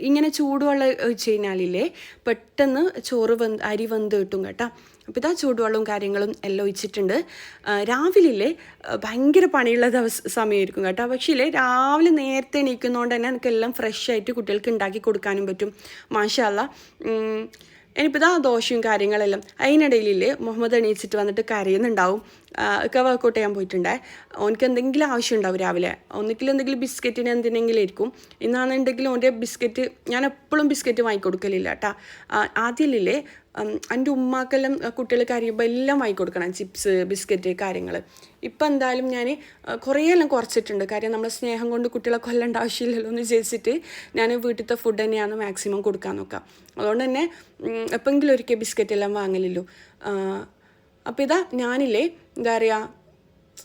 ഇങ്ങനെ ചൂടുവെള്ളം ഒഴിച്ച് കഴിഞ്ഞാലില്ലേ പെട്ടെന്ന് ചോറ് അരി വെന്ത് കിട്ടും കേട്ടോ. അപ്പോൾ ഇതാ ചൂടുവെള്ളവും കാര്യങ്ങളും എല്ലാം ഒഴിച്ചിട്ടുണ്ട്. രാവിലെ ഭയങ്കര പണിയുള്ള സമയമായിരിക്കും കേട്ടോ. പക്ഷേ ഇല്ലേ രാവിലെ നേരത്തെ എണീക്കുന്നതുകൊണ്ട് തന്നെ എനിക്കെല്ലാം ഫ്രഷ് ആയിട്ട് കുട്ടികൾക്ക് ഉണ്ടാക്കി കൊടുക്കാനും പറ്റും. മാഷാ അല്ലാ. ഇനിയിപ്പോൾ ഇതാ ദോശയും കാര്യങ്ങളെല്ലാം. അതിനിടയിലില്ലേ മുഹമ്മദ് എണീച്ചിട്ട് വന്നിട്ട് കരയുന്നുണ്ടാവും. ഒക്കെ വർക്കൗട്ട് ചെയ്യാൻ പോയിട്ടുണ്ടേ. ഓനക്ക് എന്തെങ്കിലും ആവശ്യം ഉണ്ടാവും രാവിലെ. ഒന്നിക്കിൽ എന്തെങ്കിലും ബിസ്ക്കറ്റിന് എന്തിനെങ്കിലും ആയിരിക്കും. ഇന്നാണെന്നുണ്ടെങ്കിൽ ഓൻ്റെ ബിസ്ക്കറ്റ് ഞാൻ എപ്പോഴും ബിസ്ക്കറ്റ് വാങ്ങിക്കൊടുക്കലില്ല കേട്ടോ. ആദ്യമില്ലേ എൻ്റെ ഉമ്മാക്കെല്ലാം കുട്ടികൾ കരയുമ്പോൾ എല്ലാം വാങ്ങിക്കൊടുക്കണം, ചിപ്സ് ബിസ്ക്കറ്റ് കാര്യങ്ങൾ. ഇപ്പം എന്തായാലും ഞാൻ കുറേയെല്ലാം കുറച്ചിട്ടുണ്ട്. കാര്യം നമ്മൾ സ്നേഹം കൊണ്ട് കുട്ടികളെ കൊല്ലേണ്ട ആവശ്യമില്ലല്ലോ എന്ന് വിചാരിച്ചിട്ട് ഞാൻ വീട്ടിലത്തെ ഫുഡ് തന്നെയാണ് മാക്സിമം കൊടുക്കാൻ നോക്കാം. അതുകൊണ്ട് തന്നെ എപ്പോഴെങ്കിലും ഒരിക്കൽ ബിസ്ക്കറ്റ് എല്ലാം വാങ്ങലില്ലോ. അപ്പോൾ ഇതാ ഞാനില്ലേ എന്താ പറയുക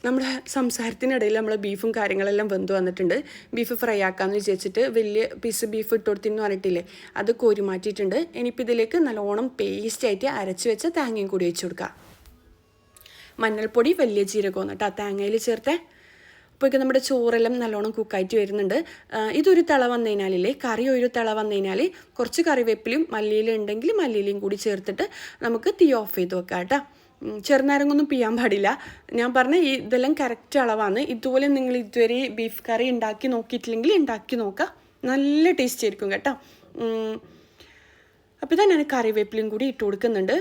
നമ്മുടെ സംസാരത്തിനിടയിൽ നമ്മൾ ബീഫും കാര്യങ്ങളെല്ലാം വെന്ത് വന്നിട്ടുണ്ട്. ബീഫ് ഫ്രൈ ആക്കാമെന്ന് വിചാരിച്ചിട്ട് വലിയ പീസ് ബീഫ് ഇട്ട് കൊടുത്തിന്ന് പറഞ്ഞിട്ടില്ലേ അത് കോരി മാറ്റിയിട്ടുണ്ട്. ഇനിയിപ്പോൾ ഇതിലേക്ക് നല്ലോണം പേസ്റ്റായിട്ട് അരച്ച് വെച്ച തേങ്ങയും കൂടി വെച്ച് കൊടുക്കുക. മഞ്ഞൾപ്പൊടി വലിയ ജീരകമാണ് കേട്ടോ തേങ്ങയിൽ ചേർത്തേ. ഇപ്പോഴൊക്കെ നമ്മുടെ ചോറെല്ലാം നല്ലോണം കുക്കായിട്ട് വരുന്നുണ്ട്. ഇതൊരു തിള വന്നു കഴിഞ്ഞാലില്ലേ, കറി ഒരു തിള വന്നു കഴിഞ്ഞാൽ കുറച്ച് കറിവേപ്പിലയും മല്ലിയിലും ഉണ്ടെങ്കിൽ മല്ലിയിലയും കൂടി ചേർത്തിട്ട് നമുക്ക് തീ ഓഫ് ചെയ്ത് വെക്കാം കേട്ടോ. ചെറുനാരങ്ങൊന്നും പിയാൻ പാടില്ല. ഞാൻ പറഞ്ഞ ഇതെല്ലാം കറക്റ്റ് അളവാണ്. ഇതുപോലെ നിങ്ങൾ ഇതുവരെ ബീഫ് കറി ഉണ്ടാക്കി നോക്കിയിട്ടില്ലെങ്കിൽ ഉണ്ടാക്കി നോക്കുക, നല്ല ടേസ്റ്റ് ആയിരിക്കും കേട്ടോ. അപ്പോൾ ഇതാ ഞാൻ കറിവേപ്പിലയും കൂടി ഇട്ട് കൊടുക്കുന്നുണ്ട്.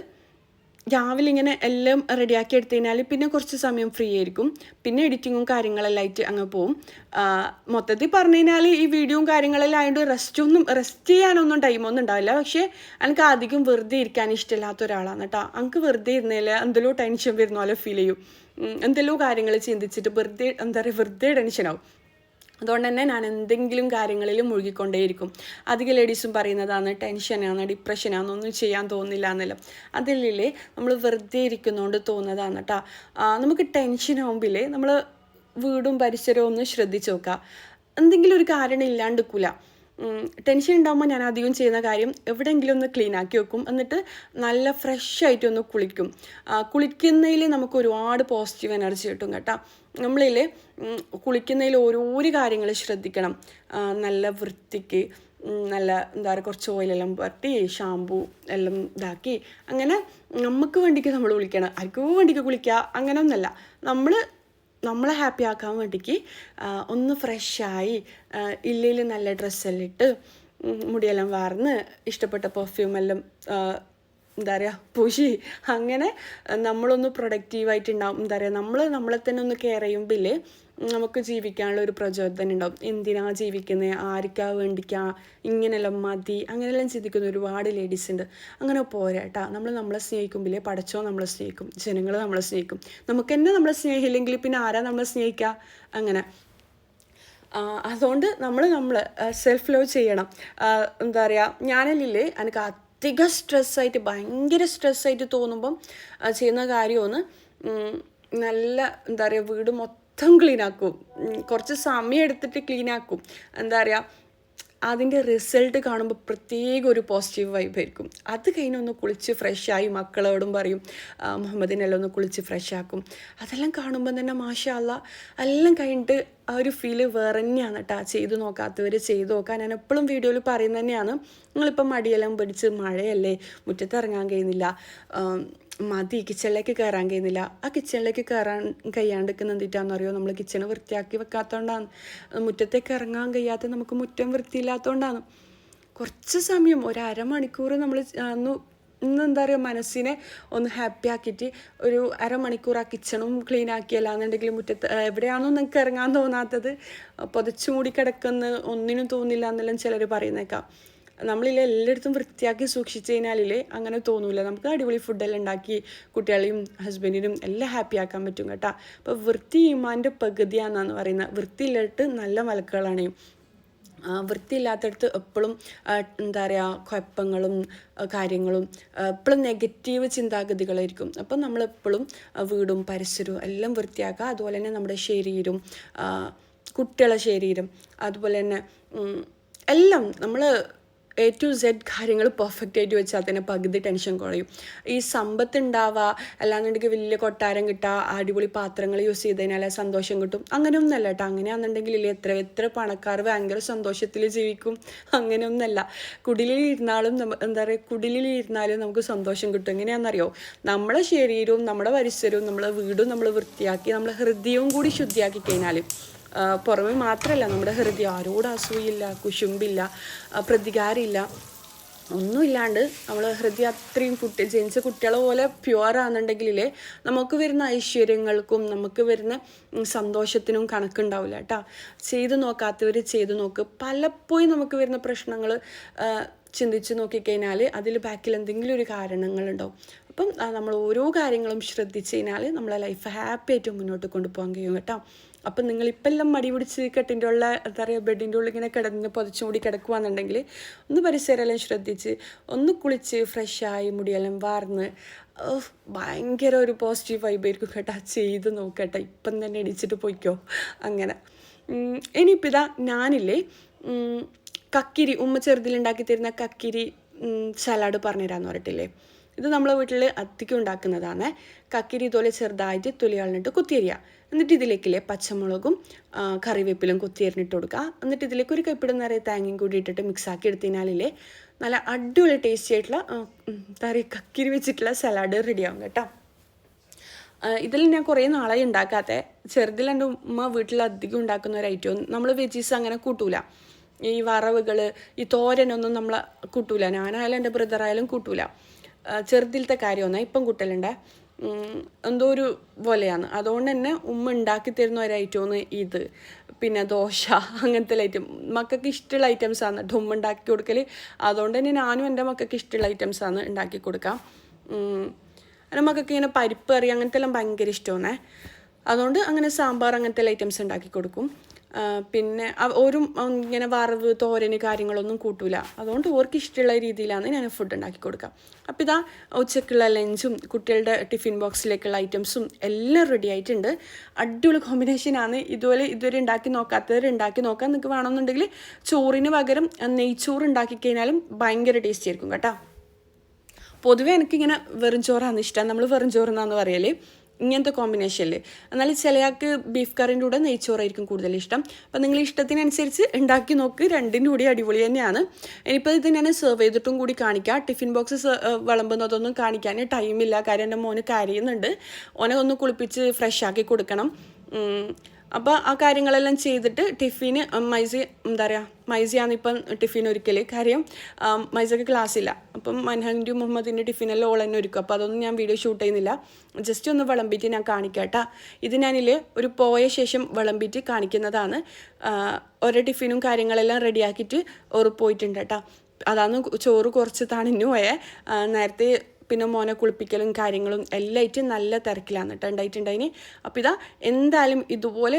രാവിലെ ഇങ്ങനെ എല്ലാം റെഡിയാക്കി എടുത്തു കഴിഞ്ഞാൽ പിന്നെ കുറച്ച് സമയം ഫ്രീ ആയിരിക്കും. പിന്നെ എഡിറ്റിങ്ങും കാര്യങ്ങളെല്ലാം ആയിട്ട് അങ്ങ് പോവും. മൊത്തത്തിൽ പറഞ്ഞു കഴിഞ്ഞാൽ ഈ വീഡിയോയും കാര്യങ്ങളെല്ലാം ആയതുകൊണ്ട് റെസ്റ്റ് ചെയ്യാനൊന്നും ടൈമൊന്നും ഉണ്ടാവില്ല. പക്ഷേ എനിക്ക് അധികം വെറുതെ ഇരിക്കാൻ ഇഷ്ടമില്ലാത്ത ഒരാളാണ് കേട്ടോ. എനിക്ക് വെറുതെ ഇരുന്നതിൽ എന്തെല്ലോ ടെൻഷൻ വരുന്ന പോലെ ഫീൽ ചെയ്യും. എന്തെല്ലോ കാര്യങ്ങൾ ചിന്തിച്ചിട്ട് വെറുതെ ടെൻഷനാവും. അതുകൊണ്ട് തന്നെ ഞാൻ എന്തെങ്കിലും കാര്യങ്ങളിൽ മുഴുകിക്കൊണ്ടേയിരിക്കും. അധികം ലേഡീസും പറയുന്നതാണ് ടെൻഷനാണ്, ഡിപ്രഷനാണെന്നൊന്നും ചെയ്യാൻ തോന്നില്ല എന്നല്ല. അതിലേ നമ്മൾ വെറുതെ ഇരിക്കുന്നതുകൊണ്ട് തോന്നുന്നതാണ് കേട്ടോ. നമുക്ക് ടെൻഷനാകുമ്പില്ലേ നമ്മൾ വീടും പരിസരവും ഒന്ന് ശ്രദ്ധിച്ച് നോക്കുക. എന്തെങ്കിലും ഒരു കാരണം ഇല്ലാണ്ടിരിക്കില്ല. ടെൻഷൻ ഉണ്ടാകുമ്പോൾ ഞാൻ അധികം ചെയ്യുന്ന കാര്യം എവിടെയെങ്കിലും ഒന്ന് ക്ലീൻ ആക്കി വെക്കും. എന്നിട്ട് നല്ല ഫ്രഷ് ആയിട്ടൊന്ന് കുളിക്കും. കുളിക്കുന്നതിൽ നമുക്ക് ഒരുപാട് പോസിറ്റീവ് എനർജി കിട്ടും കേട്ടോ. നമ്മളിൽ കുളിക്കുന്നതിൽ ഓരോരോ കാര്യങ്ങൾ ശ്രദ്ധിക്കണം. നല്ല വൃത്തിക്ക് നല്ല കുറച്ച് ഓയിലെല്ലാം പുരട്ടി ഷാമ്പു എല്ലാം ഇതാക്കി അങ്ങനെ നമുക്ക് വേണ്ടിക്ക് നമ്മൾ കുളിക്കണം. ആർക്കും വേണ്ടിക്ക് കുളിക്കുക അങ്ങനെയൊന്നുമല്ല. നമ്മളെ ഹാപ്പി ആക്കാൻ വേണ്ടിക്ക് ഒന്ന് ഫ്രഷായി ഇല്ലെങ്കിൽ നല്ല ഡ്രസ്സെല്ലാം ഇട്ട് മുടിയെല്ലാം വാർന്ന് ഇഷ്ടപ്പെട്ട പെർഫ്യൂമെല്ലാം പൂശി അങ്ങനെ നമ്മളൊന്ന് പ്രൊഡക്റ്റീവായിട്ടുണ്ടാവും. നമ്മളെ തന്നെ ഒന്ന് കെയർ ചെയ്യുമ്പോൾ നമുക്ക് ജീവിക്കാനുള്ള ഒരു പ്രചോദനം ഉണ്ടാവും. എന്തിനാ ജീവിക്കുന്നത്, ആർക്കാ വേണ്ടിക്കാ, ഇങ്ങനെയെല്ലാം മതി, അങ്ങനെയെല്ലാം ചിന്തിക്കുന്ന ഒരുപാട് ലേഡീസ് ഉണ്ട്. അങ്ങനെ പോരാട്ടാ. നമ്മളെ സ്നേഹിക്കുമ്പോൾ പടച്ചോ നമ്മളെ സ്നേഹിക്കും, ജനങ്ങൾ നമ്മളെ സ്നേഹിക്കും. നമുക്ക് തന്നെ നമ്മളെ സ്നേഹമില്ലെങ്കിൽ പിന്നെ ആരാ നമ്മളെ സ്നേഹിക്കുക? അങ്ങനെ അതുകൊണ്ട് നമ്മൾ സെൽഫ് ലവ് ചെയ്യണം. ഞാനല്ലേ എനിക്ക് അധികം സ്ട്രെസ്സായിട്ട് ഭയങ്കര സ്ട്രെസ്സായിട്ട് തോന്നുമ്പം ചെയ്യുന്ന കാര്യമാണ് നല്ല വീട് മൊത്തം ക്ലീനാക്കും. കുറച്ച് സമയം എടുത്തിട്ട് ക്ലീനാക്കും. അതിൻ്റെ റിസൾട്ട് കാണുമ്പോൾ പ്രത്യേക ഒരു പോസിറ്റീവ് വൈബായിരിക്കും. അത് കഴിഞ്ഞൊന്ന് കുളിച്ച് ഫ്രഷായി മക്കളോടും പറയും മുഹമ്മദിനെല്ലാം ഒന്ന് കുളിച്ച് ഫ്രഷാക്കും. അതെല്ലാം കാണുമ്പോൾ തന്നെ മാഷാ അല്ലാഹ് എല്ലാം കഴിഞ്ഞിട്ട് ആ ഒരു ഫീല് വേറെ തന്നെയാണ് കേട്ടോ. ചെയ്ത് നോക്കാത്തവർ ചെയ്ത് നോക്കാൻ ഞാൻ എപ്പോഴും വീഡിയോയിൽ പറയുന്നത് തന്നെയാണ്. നിങ്ങളിപ്പം മടിയെല്ലാം പിടിച്ച് മഴയല്ലേ, മുറ്റത്ത് ഇറങ്ങാൻ കഴിയുന്നില്ല, മതി, കിച്ചണിലേക്ക് കയറാൻ കഴിയുന്നില്ല. ആ കിച്ചണിലേക്ക് കയറാൻ കഴിയാണ്ടിരിക്കുന്ന എന്തിട്ടാണെന്ന് അറിയോ? നമ്മൾ കിച്ചണ് വൃത്തിയാക്കി വെക്കാത്തതുകൊണ്ടാണ്. മുറ്റത്തേക്ക് ഇറങ്ങാൻ കഴിയാത്ത നമുക്ക് മുറ്റം വൃത്തിയില്ലാത്തതുകൊണ്ടാണ്. കുറച്ച് സമയം ഒരു അരമണിക്കൂർ നമ്മൾ മനസ്സിനെ ഒന്ന് ഹാപ്പി ആക്കിയിട്ട് ഒരു അരമണിക്കൂർ ആ കിച്ചണും ക്ലീൻ ആക്കിയല്ലാന്നുണ്ടെങ്കിൽ മുറ്റത്ത് എവിടെയാണോ നിങ്ങൾക്ക് ഇറങ്ങാൻ തോന്നാത്തത്, പുതച്ചു മൂടി കിടക്കുന്ന ഒന്നിനും തോന്നില്ല എന്നെല്ലാം ചിലർ പറയുന്നേക്കാം. എല്ലായിടത്തും വൃത്തിയാക്കി സൂക്ഷിച്ച് കഴിഞ്ഞാലില്ലേ അങ്ങനെ തോന്നൂല. നമുക്ക് അടിപൊളി ഫുഡെല്ലാം ഉണ്ടാക്കി കുട്ടികളെയും ഹസ്ബൻഡിനും എല്ലാം ഹാപ്പി ആക്കാൻ പറ്റും കേട്ടോ. അപ്പോൾ വൃത്തി ഈമാൻ്റെ പകുതിയാണെന്നാണ് പറയുന്നത്. വൃത്തിയില്ലായിട്ട് നല്ല മലക്കുകളാണ്. വൃത്തിയില്ലാത്തടത്ത് എപ്പോഴും കുഴപ്പങ്ങളും കാര്യങ്ങളും എപ്പോഴും നെഗറ്റീവ് ചിന്താഗതികളായിരിക്കും. അപ്പം നമ്മളെപ്പോഴും വീടും പരിസരവും എല്ലാം വൃത്തിയാക്കുക. അതുപോലെ തന്നെ നമ്മുടെ ശരീരം, കുട്ടികളുടെ ശരീരം, അതുപോലെ തന്നെ എല്ലാം നമ്മൾ A to Z കാര്യങ്ങൾ പെർഫെക്റ്റ് ആയിട്ട് വെച്ചാൽ തന്നെ പകുതി ടെൻഷൻ കുറയും. ഈ സമ്പത്ത് ഉണ്ടാവുക അല്ലാന്നുണ്ടെങ്കിൽ വലിയ കൊട്ടാരം കിട്ടുക, അടിപൊളി പാത്രങ്ങൾ യൂസ് ചെയ്ത് കഴിഞ്ഞാൽ സന്തോഷം കിട്ടും, അങ്ങനെയൊന്നുമല്ല കേട്ടോ. അങ്ങനെയാണെന്നുണ്ടെങ്കിൽ എത്ര പണക്കാർ ഭയങ്കര സന്തോഷത്തിൽ ജീവിക്കും. അങ്ങനെയൊന്നുമല്ല. കുടിലിരുന്നാലും കുടിലിരുന്നാലും നമുക്ക് സന്തോഷം കിട്ടും. എങ്ങനെയാണെന്നറിയോ? നമ്മളെ ശരീരവും നമ്മുടെ പരിസരവും നമ്മളെ വീടും നമ്മൾ വൃത്തിയാക്കി നമ്മളെ ഹൃദയവും കൂടി ശുദ്ധിയാക്കി കഴിഞ്ഞാൽ പുറമെ മാത്രമല്ല നമ്മുടെ ഹൃദയം ആരോട് അസൂയില്ല, കുശുമ്പില്ല, പ്രതികാരമില്ല, ഒന്നുമില്ലാണ്ട് നമ്മൾ ഹൃദയം അത്രയും ജനിച്ച കുട്ടികളെ പോലെ പ്യുവറാണെന്നുണ്ടെങ്കിലേ നമുക്ക് വരുന്ന ഐശ്വര്യങ്ങൾക്കും നമുക്ക് വരുന്ന സന്തോഷത്തിനും കണക്കുണ്ടാവില്ല കേട്ടോ. ചെയ്ത് നോക്കാത്തവർ ചെയ്ത് നോക്ക്. പലപ്പോഴും നമുക്ക് വരുന്ന പ്രശ്നങ്ങൾ ചിന്തിച്ച് നോക്കിക്കഴിഞ്ഞാൽ അതിൽ ബാക്കിൽ എന്തെങ്കിലും ഒരു കാരണങ്ങളുണ്ടാവും. അപ്പം നമ്മൾ ഓരോ കാര്യങ്ങളും ശ്രദ്ധിച്ച് കഴിഞ്ഞാൽ നമ്മളെ ലൈഫ് ഹാപ്പി ആയിട്ട് മുന്നോട്ട് കൊണ്ടുപോകാൻ കഴിയും കേട്ടോ. അപ്പം നിങ്ങളിപ്പം എല്ലാം മടി പിടിച്ച് കെട്ടിൻ്റെ ഉള്ള ബെഡിൻ്റെ ഉള്ളിൽ ഇങ്ങനെ പുതച്ചു മൂടി കിടക്കുകയാണെന്നുണ്ടെങ്കിൽ ഒന്ന് പരിസരമെല്ലാം ശ്രദ്ധിച്ച് ഒന്ന് കുളിച്ച് ഫ്രഷായി മുടിയെല്ലാം വാർന്ന് ഭയങ്കര ഒരു പോസിറ്റീവ് വൈബായിരിക്കും കേട്ടോ. ചെയ്ത് നോക്കട്ടെ, ഇപ്പം തന്നെ എണീച്ചിട്ട് പോയിക്കോ. അങ്ങനെ ഇനിയിപ്പോൾ ഇതാ ഞാനില്ലേ കക്കിരി, ഉമ്മ ചെറുതിലുണ്ടാക്കി തരുന്ന കക്കിരി സലാഡ് പറഞ്ഞുതരാമെന്ന് പറഞ്ഞിട്ടില്ലേ. ഇത് നമ്മളെ വീട്ടിൽ അധികം ഉണ്ടാക്കുന്നതാണ്. കക്കിരി ഇതുപോലെ ചെറുതായിട്ട് തൊലി കളഞ്ഞിട്ട് കുത്തിയരിയുക. എന്നിട്ട് ഇതിലേക്കില്ലേ പച്ചമുളകും കറിവേപ്പിലും കുത്തിയരിഞ്ഞിട്ട് കൊടുക്കുക. എന്നിട്ട് ഇതിലേക്ക് ഒരു കൈപ്പിടും നിറയെ തേങ്ങയും കൂടി ഇട്ടിട്ട് മിക്സാക്കി എടുത്തതിനാലില്ലേ നല്ല അടിപൊളി ടേസ്റ്റി ആയിട്ടുള്ള കക്കിരി വെച്ചിട്ടുള്ള സലാഡ് റെഡിയാവും കേട്ടോ. ഇതിൽ ഞാൻ കുറേ നാളായി ഉണ്ടാക്കാത്ത. ചെറുതിൽ എൻ്റെ ഉമ്മ വീട്ടിൽ അധികം ഉണ്ടാക്കുന്ന ഒരു ഐറ്റം. നമ്മൾ വെജീസ് അങ്ങനെ കൂട്ടൂല. ഈ വറവുകൾ, ഈ തോരനൊന്നും നമ്മൾ കൂട്ടൂല. ഞാനായാലും എൻ്റെ ബ്രദറായാലും കൂട്ടൂല. ചെറുതിലത്തെ കാര്യമൊന്നും ഇപ്പം കൂട്ടലുണ്ട്. എന്തോ ഒരു പോലെയാണ്. അതുകൊണ്ട് തന്നെ ഉമ്മ ഉണ്ടാക്കി തരുന്ന ഒരു ഐറ്റമാണ് ഇത്. പിന്നെ ദോശ, അങ്ങനത്തെ ഐറ്റം മക്കൾക്ക് ഇഷ്ടമുള്ള ഐറ്റംസാണ് കേട്ടോ ഉമ്മ ഉണ്ടാക്കി കൊടുക്കൽ. അതുകൊണ്ട് തന്നെ ഞാനും എൻ്റെ മക്കൾക്ക് ഇഷ്ടമുള്ള ഐറ്റംസാണ് ഉണ്ടാക്കി കൊടുക്കാം. എൻ്റെ മക്കൾക്ക് ഇങ്ങനെ പരിപ്പ് കറി അങ്ങനത്തെ എല്ലാം ഭയങ്കര ഇഷ്ടമാണ്. അതുകൊണ്ട് അങ്ങനെ സാമ്പാർ അങ്ങനത്തെ ഐറ്റംസ് ഉണ്ടാക്കി കൊടുക്കും. പിന്നെ ഒരു ഇങ്ങനെ വറവ്, തോരന് കാര്യങ്ങളൊന്നും കൂട്ടൂല. അതുകൊണ്ട് ഓർക്ക് ഇഷ്ടമുള്ള രീതിയിലാണ് ഞാൻ ഫുഡ് ഉണ്ടാക്കി കൊടുക്കുക. അപ്പോൾ ഇതാ ഉച്ചക്കുള്ള ലഞ്ചും കുട്ടികളുടെ ടിഫിൻ ബോക്സിലേക്കുള്ള ഐറ്റംസും എല്ലാം റെഡി ആയിട്ടുണ്ട്. അടിപൊളി കോമ്പിനേഷനാണ്. ഇതുവരെ ഉണ്ടാക്കി നോക്കാത്തവർ ഉണ്ടാക്കി നോക്കാൻ നിങ്ങൾക്ക് വേണമെന്നുണ്ടെങ്കിൽ ചോറിന് പകരം നെയ്ച്ചോറ് ഉണ്ടാക്കി കഴിഞ്ഞാലും ഭയങ്കര ടേസ്റ്റി ആയിരിക്കും കേട്ടോ. പൊതുവേ എനിക്കിങ്ങനെ വെറും ചോറാണ് ഇഷ്ടം. നമ്മൾ വെറും ചോറെന്നാന്ന് പറയൽ ഇങ്ങനത്തെ കോമ്പിനേഷനിൽ. എന്നാൽ ചിലയാൾക്ക് ബീഫ് കറിൻ്റെ കൂടെ നെയ്ച്ചോറായിരിക്കും കൂടുതൽ ഇഷ്ടം. അപ്പം നിങ്ങൾ ഇഷ്ടത്തിനനുസരിച്ച് ഉണ്ടാക്കി നോക്ക്. രണ്ടിൻ്റെ കൂടി അടിപൊളി തന്നെയാണ്. ഇനിയിപ്പോൾ ഇത് ഞാൻ സെർവ് ചെയ്തിട്ടും കൂടി കാണിക്കാം. ടിഫിൻ ബോക്സ് വിളമ്പുന്നതൊന്നും കാണിക്കാൻ ടൈമില്ല. കാര്യം എൻ്റെ മോന് കരയുന്നുണ്ട്. ഓനെ ഒന്ന് കുളിപ്പിച്ച് ഫ്രഷ് ആക്കി കൊടുക്കണം. അപ്പോൾ ആ കാര്യങ്ങളെല്ലാം ചെയ്തിട്ട് ടിഫിന് മൈസിയാണ് ഇപ്പം ടിഫിൻ ഒരുക്കൽ. കാര്യം മൈസക്ക് ക്ലാസ്സില്ല. അപ്പം മൻഹൻ്റെ മുഹമ്മദിൻ്റെ ടിഫിനെല്ലാം ഓൾ തന്നെ ഒരുക്കും. അപ്പോൾ അതൊന്നും ഞാൻ വീഡിയോ ഷൂട്ട് ചെയ്യുന്നില്ല. ജസ്റ്റ് ഒന്ന് വിളമ്പിയിട്ട് ഞാൻ കാണിക്കാട്ടോ. ഇത് ഞാനിൽ ഒരു പോയ ശേഷം വിളമ്പിയിട്ട് കാണിക്കുന്നതാണ്. ഓരോ ടിഫിനും കാര്യങ്ങളെല്ലാം റെഡിയാക്കിയിട്ട് ഓറ് പോയിട്ടുണ്ട് കേട്ടോ. അതാണ് ചോറ് കുറച്ച് തണിഞ്ഞു പോയേ. നേരത്തെ പിന്നെ മോനെ കുളിപ്പിക്കലും കാര്യങ്ങളും എല്ലായിട്ടും നല്ല തിരക്കിലാണ് കേട്ടോ ഉണ്ടായിട്ടുണ്ടായിന്. അപ്പോൾ ഇതാ എന്തായാലും ഇതുപോലെ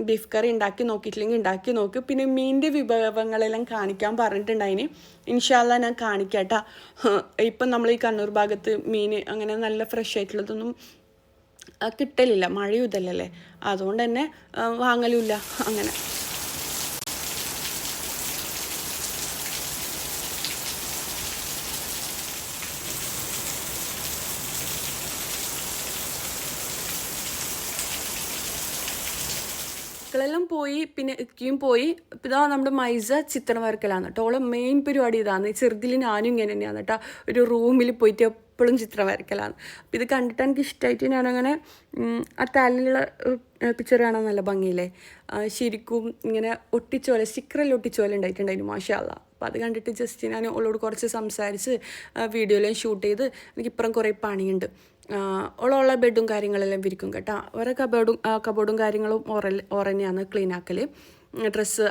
ബീഫ് കറി ഉണ്ടാക്കി നോക്കിയിട്ടില്ലെങ്കിൽ ഉണ്ടാക്കി നോക്ക്. പിന്നെ മീനിൻ്റെ വിഭവങ്ങളെല്ലാം കാണിക്കാൻ പറഞ്ഞിട്ടുണ്ടായിന്. ഇൻഷാ അല്ലാ ഞാൻ കാണിക്കാം കേട്ടോ. ഇപ്പം നമ്മൾ ഈ കണ്ണൂർ ഭാഗത്ത് മീൻ അങ്ങനെ നല്ല ഫ്രഷ് ആയിട്ടുള്ളതൊന്നും കിട്ടലില്ല. മഴയും ഇതല്ലേ, അതുകൊണ്ട് തന്നെ വാങ്ങലുമില്ല അങ്ങനെ. മക്കളെല്ലാം പോയി. പിന്നെ ഇക്കയും പോയി. ഇതാ നമ്മുടെ മൈസ ചിത്രം വരക്കലാണ് കേട്ടോ. ഓളെ മെയിൻ പരിപാടി ഇതാണ്. ചെറുതിൽ ഞാനും ഇങ്ങനെ തന്നെയാണ് കേട്ടോ. ഒരു റൂമിൽ പോയിട്ട് എപ്പോഴും ചിത്രം വരക്കലാണ്. അപ്പം ഇത് കണ്ടിട്ട് എനിക്ക് ഇഷ്ടമായിട്ട് ഞാനങ്ങനെ ആ തലയിലുള്ള പിക്ചർ കാണാൻ നല്ല ഭംഗിയില്ലേ. ശരിക്കും ഇങ്ങനെ ഒട്ടിച്ചോലെ സ്റ്റിക്കറെല്ലാം ഒട്ടിച്ചോലെ ഉണ്ടായിട്ടുണ്ടായിരുന്നു മാഷാ അല്ലാ. അപ്പോൾ അത് കണ്ടിട്ട് ജസ്റ്റ് ഞാൻ ഓളോട് കുറച്ച് സംസാരിച്ച് വീഡിയോയിലും ഷൂട്ട് ചെയ്ത് എനിക്കിപ്പുറം കുറേ പണിയുണ്ട്. ഉള്ള ബെഡും കാര്യങ്ങളെല്ലാം വിരിക്കും കേട്ടോ. ഓരോ കബോർഡും കാര്യങ്ങളും ഓർ തന്നെയാണ് ക്ലീൻ ആക്കൽ.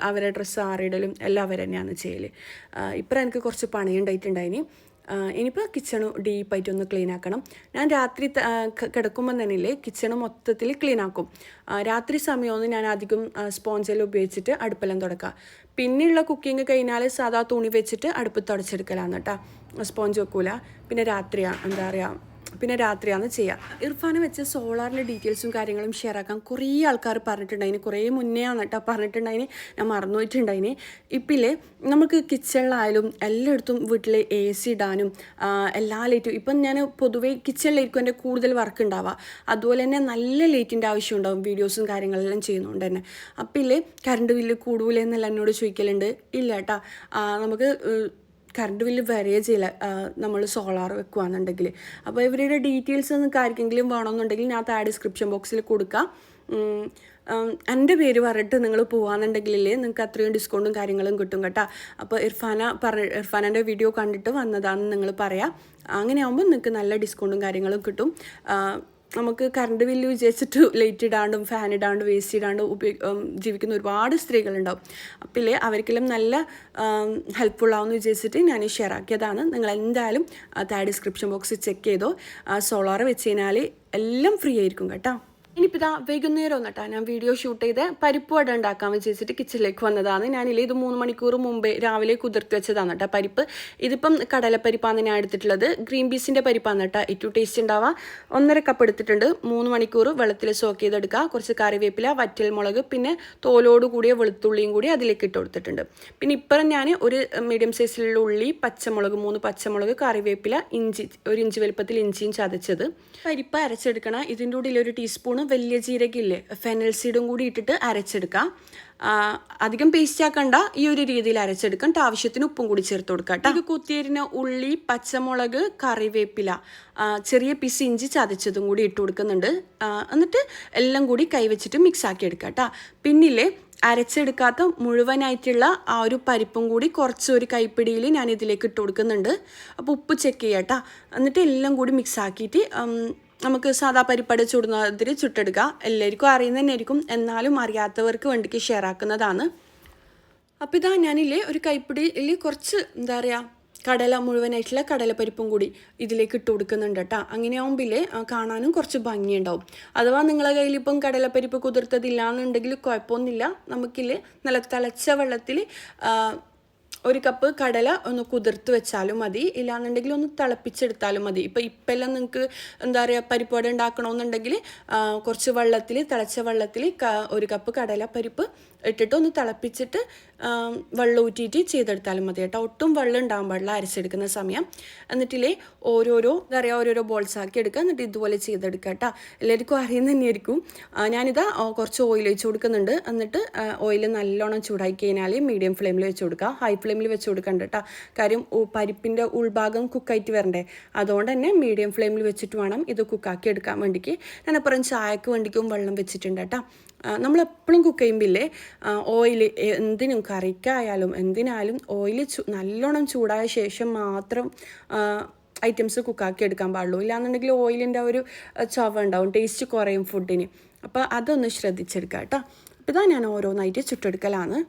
അവരെ ഡ്രസ്സ് ആറിയിടലും എല്ലാം അവർ തന്നെയാണ് ചെയ്യൽ. ഇപ്പം എനിക്ക് കുറച്ച് പണിയുണ്ടായിട്ടുണ്ടായിന്. ഇനിയിപ്പോൾ കിച്ചണ് ഡീപ്പായിട്ടൊന്ന് ക്ലീൻ ആക്കണം. ഞാൻ രാത്രി കിടക്കുമ്പോൾ തന്നെയില്ലേ കിച്ചണ് മൊത്തത്തിൽ ക്ലീൻ ആക്കും. രാത്രി സമയമൊന്നും ഞാൻ അധികം സ്പോഞ്ചെല്ലാം ഉപയോഗിച്ചിട്ട് അടുപ്പെല്ലാം തുടക്കുക. പിന്നെയുള്ള കുക്കിംഗ് കഴിഞ്ഞാൽ സാധാ തുണി വെച്ചിട്ട് അടുപ്പ് തുടച്ചെടുക്കലാണ് കേട്ടോ. സ്പോഞ്ച് വെക്കൂല. പിന്നെ രാത്രിയാണ് ചെയ്യുക. ഇർഫാനെ വെച്ച് സോളാറിൻ്റെ ഡീറ്റെയിൽസും കാര്യങ്ങളും ഷെയർ ആക്കാൻ കുറേ ആൾക്കാർ പറഞ്ഞിട്ടുണ്ടായിന്. കുറേ മുന്നേ ആണ് കേട്ടോ പറഞ്ഞിട്ടുണ്ടായിന്. ഞാൻ മറന്നുപോയിട്ടുണ്ടായിന്. ഇപ്പില്ലേ നമുക്ക് കിച്ചണിലായാലും എല്ലായിടത്തും വീട്ടിൽ AC ഇടാനും എല്ലാ ലൈറ്റും. ഇപ്പം ഞാൻ പൊതുവേ കിച്ചണിലായിരിക്കും എൻ്റെ കൂടുതൽ വർക്ക് ഉണ്ടാവുക. അതുപോലെ തന്നെ നല്ല ലൈറ്റിൻ്റെ ആവശ്യം ഉണ്ടാവും വീഡിയോസും കാര്യങ്ങളെല്ലാം ചെയ്യുന്നതുകൊണ്ട് തന്നെ. അപ്പം ഇല്ലേ കറണ്ട് ബില്ല് കൂടൂലേ എന്നല്ല എന്നോട് ചോദിക്കലുണ്ട്. ഇല്ല കേട്ടോ, നമുക്ക് കറണ്ട് ബില്ല് വരികയേ ചെയ്യില്ല നമ്മൾ സോളാർ വെക്കുകയാണെന്നുണ്ടെങ്കിൽ. അപ്പോൾ ഇവരുടെ ഡീറ്റെയിൽസ് നിങ്ങൾക്ക് ആർക്കെങ്കിലും വേണമെന്നുണ്ടെങ്കിൽ ഞാൻ താഴെ ഡിസ്ക്രിപ്ഷൻ ബോക്സിൽ കൊടുക്കാം. എൻ്റെ പേര് പറഞ്ഞിട്ട് നിങ്ങൾ പോകുകയാണെന്നുണ്ടെങ്കിലേ നിങ്ങൾക്ക് അത്രയും ഡിസ്കൗണ്ടും കാര്യങ്ങളും കിട്ടും കേട്ടോ. അപ്പോൾ ഇർഫാനൻ്റെ വീഡിയോ കണ്ടിട്ട് വന്നതാണെന്ന് നിങ്ങൾ പറയാം. അങ്ങനെ ആകുമ്പോൾ നിങ്ങൾക്ക് നല്ല ഡിസ്കൗണ്ടും കാര്യങ്ങളും കിട്ടും. നമുക്ക് കറണ്ട് ബില്ല് വിചാരിച്ചിട്ട് ലൈറ്റ് ഇടാണ്ടും ഫാൻ ഇടാണ്ടും AC ഇടാണ്ടും ജീവിക്കുന്ന ഒരുപാട് സ്ത്രീകളുണ്ടാവും. അപ്പോൾ അവർക്കെല്ലാം നല്ല ഹെൽപ്ഫുള്ളാവുമെന്ന് വിചാരിച്ചിട്ട് ഞാൻ ഷെയർ ആക്കിയതാണ്. നിങ്ങൾ എന്തായാലും താഴെ ഡിസ്ക്രിപ്ഷൻ ബോക്സ് ചെക്ക് ചെയ്തോ. സോളാർ വെച്ച് കഴിഞ്ഞാൽ എല്ലാം ഫ്രീ ആയിരിക്കും കേട്ടോ. ഇനിയിപ്പോൾ ഇതാ വൈകുന്നേരം ഒന്നിട്ടാ ഞാൻ വീഡിയോ ഷൂട്ട് ചെയ്ത് പരിപ്പ് വട ഉണ്ടാക്കാൻ വെച്ചിട്ട് കിച്ചണിലേക്ക് വന്നതാണ്. ഞാനില്ലേ ഇത് 3 മണിക്കൂർ മുമ്പേ രാവിലെ കുതിർത്ത് വെച്ചതാണ് കേട്ടോ പരിപ്പ്. ഇതിപ്പം കടലപ്പരിപ്പാണ് ഞാൻ എടുത്തിട്ടുള്ളത്. ഗ്രീൻ പീസിൻ്റെ പരിപ്പാണ് കേട്ടോ ഏറ്റവും ടേസ്റ്റ് ഉണ്ടാവുക. 1.5 കപ്പ് എടുത്തിട്ടുണ്ട്. 3 മണിക്കൂർ വെള്ളത്തിൽ സോക്ക് ചെയ്തെടുക്കുക. കുറച്ച് കറിവേപ്പില, വറ്റൽമുളക്, പിന്നെ തോലോട് കൂടിയ വെളുത്തുള്ളിയും കൂടി അതിലേക്ക് ഇട്ട് കൊടുത്തിട്ടുണ്ട്. പിന്നെ ഇപ്പം ഞാൻ ഒരു മീഡിയം സൈസിലുള്ള ഉള്ളി, പച്ചമുളക്, 3 പച്ചമുളക്, കറിവേപ്പില, ഇഞ്ചി, 1 ഇഞ്ച് വലുപ്പത്തിൽ ഇഞ്ചിയും ചതച്ചത്, പരിപ്പ് അരച്ചെടുക്കണം. ഇതിൻ്റെ ഉള്ളിൽ 1 ടീസ്പൂണ് വലിയ ജീരകില്ലേ ഫെനൽ സീഡും കൂടി ഇട്ടിട്ട് അരച്ചെടുക്കാം. അധികം പേസ്റ്റ് ആക്കണ്ട, ഈ ഒരു രീതിയിൽ അരച്ചെടുക്കാം. ആവശ്യത്തിന് ഉപ്പും കൂടി ചേർത്ത് കൊടുക്കാം കേട്ടോ. ഇത് കുത്തിയരിഞ്ഞ ഉള്ളി, പച്ചമുളക്, കറിവേപ്പില, ചെറിയ പീസ് ഇഞ്ചി ചതച്ചതും കൂടി ഇട്ട് കൊടുക്കുന്നുണ്ട്. എന്നിട്ട് എല്ലാം കൂടി കൈവച്ചിട്ട് മിക്സ് ആക്കി എടുക്കാം കേട്ടോ. പിന്നില്ലേ അരച്ചെടുക്കാത്ത മുഴുവനായിട്ടുള്ള ആ ഒരു പരിപ്പും കൂടി കുറച്ച് ഒരു കൈപ്പിടിയിൽ ഞാൻ ഇതിലേക്ക് ഇട്ട് കൊടുക്കുന്നുണ്ട്. അപ്പോൾ ഉപ്പ് ചെക്ക് ചെയ്യാം കേട്ടോ. എന്നിട്ട് എല്ലാം കൂടി മിക്സ് ആക്കിയിട്ട് നമുക്ക് സാധാ പരിപ്പട ചുടുന്നതിൽ ചുട്ടെടുക്കുക. എല്ലാവർക്കും അറിയുന്നത് തന്നെയായിരിക്കും, എന്നാലും അറിയാത്തവർക്ക് വേണ്ടിക്ക് ഷെയർ ആക്കുന്നതാണ്. അപ്പോൾ ഇതാ ഞാനില്ലേ ഒരു കൈപ്പിടിയിൽ കുറച്ച് എന്താ പറയുക കടല മുഴുവനായിട്ടുള്ള കടലപ്പരിപ്പും കൂടി ഇതിലേക്ക് ഇട്ട് കൊടുക്കുന്നുണ്ട് കേട്ടോ. അങ്ങനെ ആകുമ്പില്ലേ കാണാനും കുറച്ച് ഭംഗിയുണ്ടാവും. അഥവാ നിങ്ങളെ കയ്യിൽ ഇപ്പം കടലപ്പരിപ്പ് കുതിർത്തതില്ല എന്നുണ്ടെങ്കിൽ കുഴപ്പമൊന്നുമില്ല. നമുക്കില്ലേ നല്ല തിളച്ച വെള്ളത്തിൽ 1 കപ്പ് കടല ഒന്ന് കുതിർത്ത് വെച്ചാലും മതി, ഇല്ലാന്നുണ്ടെങ്കിൽ ഒന്ന് തിളപ്പിച്ചെടുത്താലും മതി. ഇപ്പെല്ലാം നിങ്ങൾക്ക് എന്താ പറയുക പരിപ്പ് വട ഉണ്ടാക്കണമെന്നുണ്ടെങ്കിൽ കുറച്ച് വെള്ളത്തിൽ, തിളച്ച വെള്ളത്തിൽ 1 കപ്പ് കടല പരിപ്പ് ഇട്ടിട്ട് ഒന്ന് തിളപ്പിച്ചിട്ട് വെള്ളം ഊറ്റിയിട്ട് ചെയ്തെടുത്താലും മതി കേട്ടോ. ഒട്ടും വെള്ളം ഉണ്ടാകാൻ പാടില്ല അരച്ചെടുക്കുന്ന സമയം. എന്നിട്ടില്ലേ ഓരോരോ എന്താ പറയുക ഓരോരോ ബോൾസ് ആക്കി എടുക്കുക. എന്നിട്ട് ഇതുപോലെ ചെയ്തെടുക്കുക കേട്ടോ. എല്ലാവർക്കും അറിയുന്ന തന്നെയായിരിക്കും. ഞാനിതാ കുറച്ച് ഓയിൽ വെച്ച് കൊടുക്കുന്നുണ്ട്. എന്നിട്ട് ഓയിൽ നല്ലോണം ചൂടായി കഴിഞ്ഞാൽ മീഡിയം ഫ്ലെയിമിൽ വെച്ച് കൊടുക്കുക. ഹൈ ഫ്ലെയിമിൽ വെച്ച് കൊടുക്കണ്ട കേട്ടോ. കാര്യം പരിപ്പിൻ്റെ ഉൾഭാഗം കുക്കായിട്ട് വരണ്ടേ. അതുകൊണ്ട് തന്നെ മീഡിയം ഫ്ലെയിമിൽ വെച്ചിട്ട് വേണം ഇത് കുക്കാക്കി എടുക്കാൻ വേണ്ടിക്ക്. ഞാനപ്പുറം ചായക്ക് വേണ്ടിക്കും വെള്ളം വെച്ചിട്ടുണ്ട് കേട്ടോ. നമ്മളെപ്പോഴും കുക്ക് ചെയ്യുമ്പില്ലേ ഓയിൽ എന്തിനും കറിക്കായാലും എന്തിനായാലും ഓയിൽ നല്ലോണം ചൂടായ ശേഷം മാത്രം ഐറ്റംസ് കുക്കാക്കി എടുക്കാൻ പാടുള്ളൂ. ഇല്ലാന്നുണ്ടെങ്കിൽ ഓയിലിൻ്റെ ഒരു ചവ ഉണ്ടാവും, ടേസ്റ്റ് കുറയും ഫുഡിന്. അപ്പോൾ അതൊന്ന് ശ്രദ്ധിച്ചെടുക്കാം കേട്ടോ. അപ്പോൾ ഇതാ ഞാൻ ഓരോന്നായിട്ട് ചുട്ടെടുക്കലാണ്.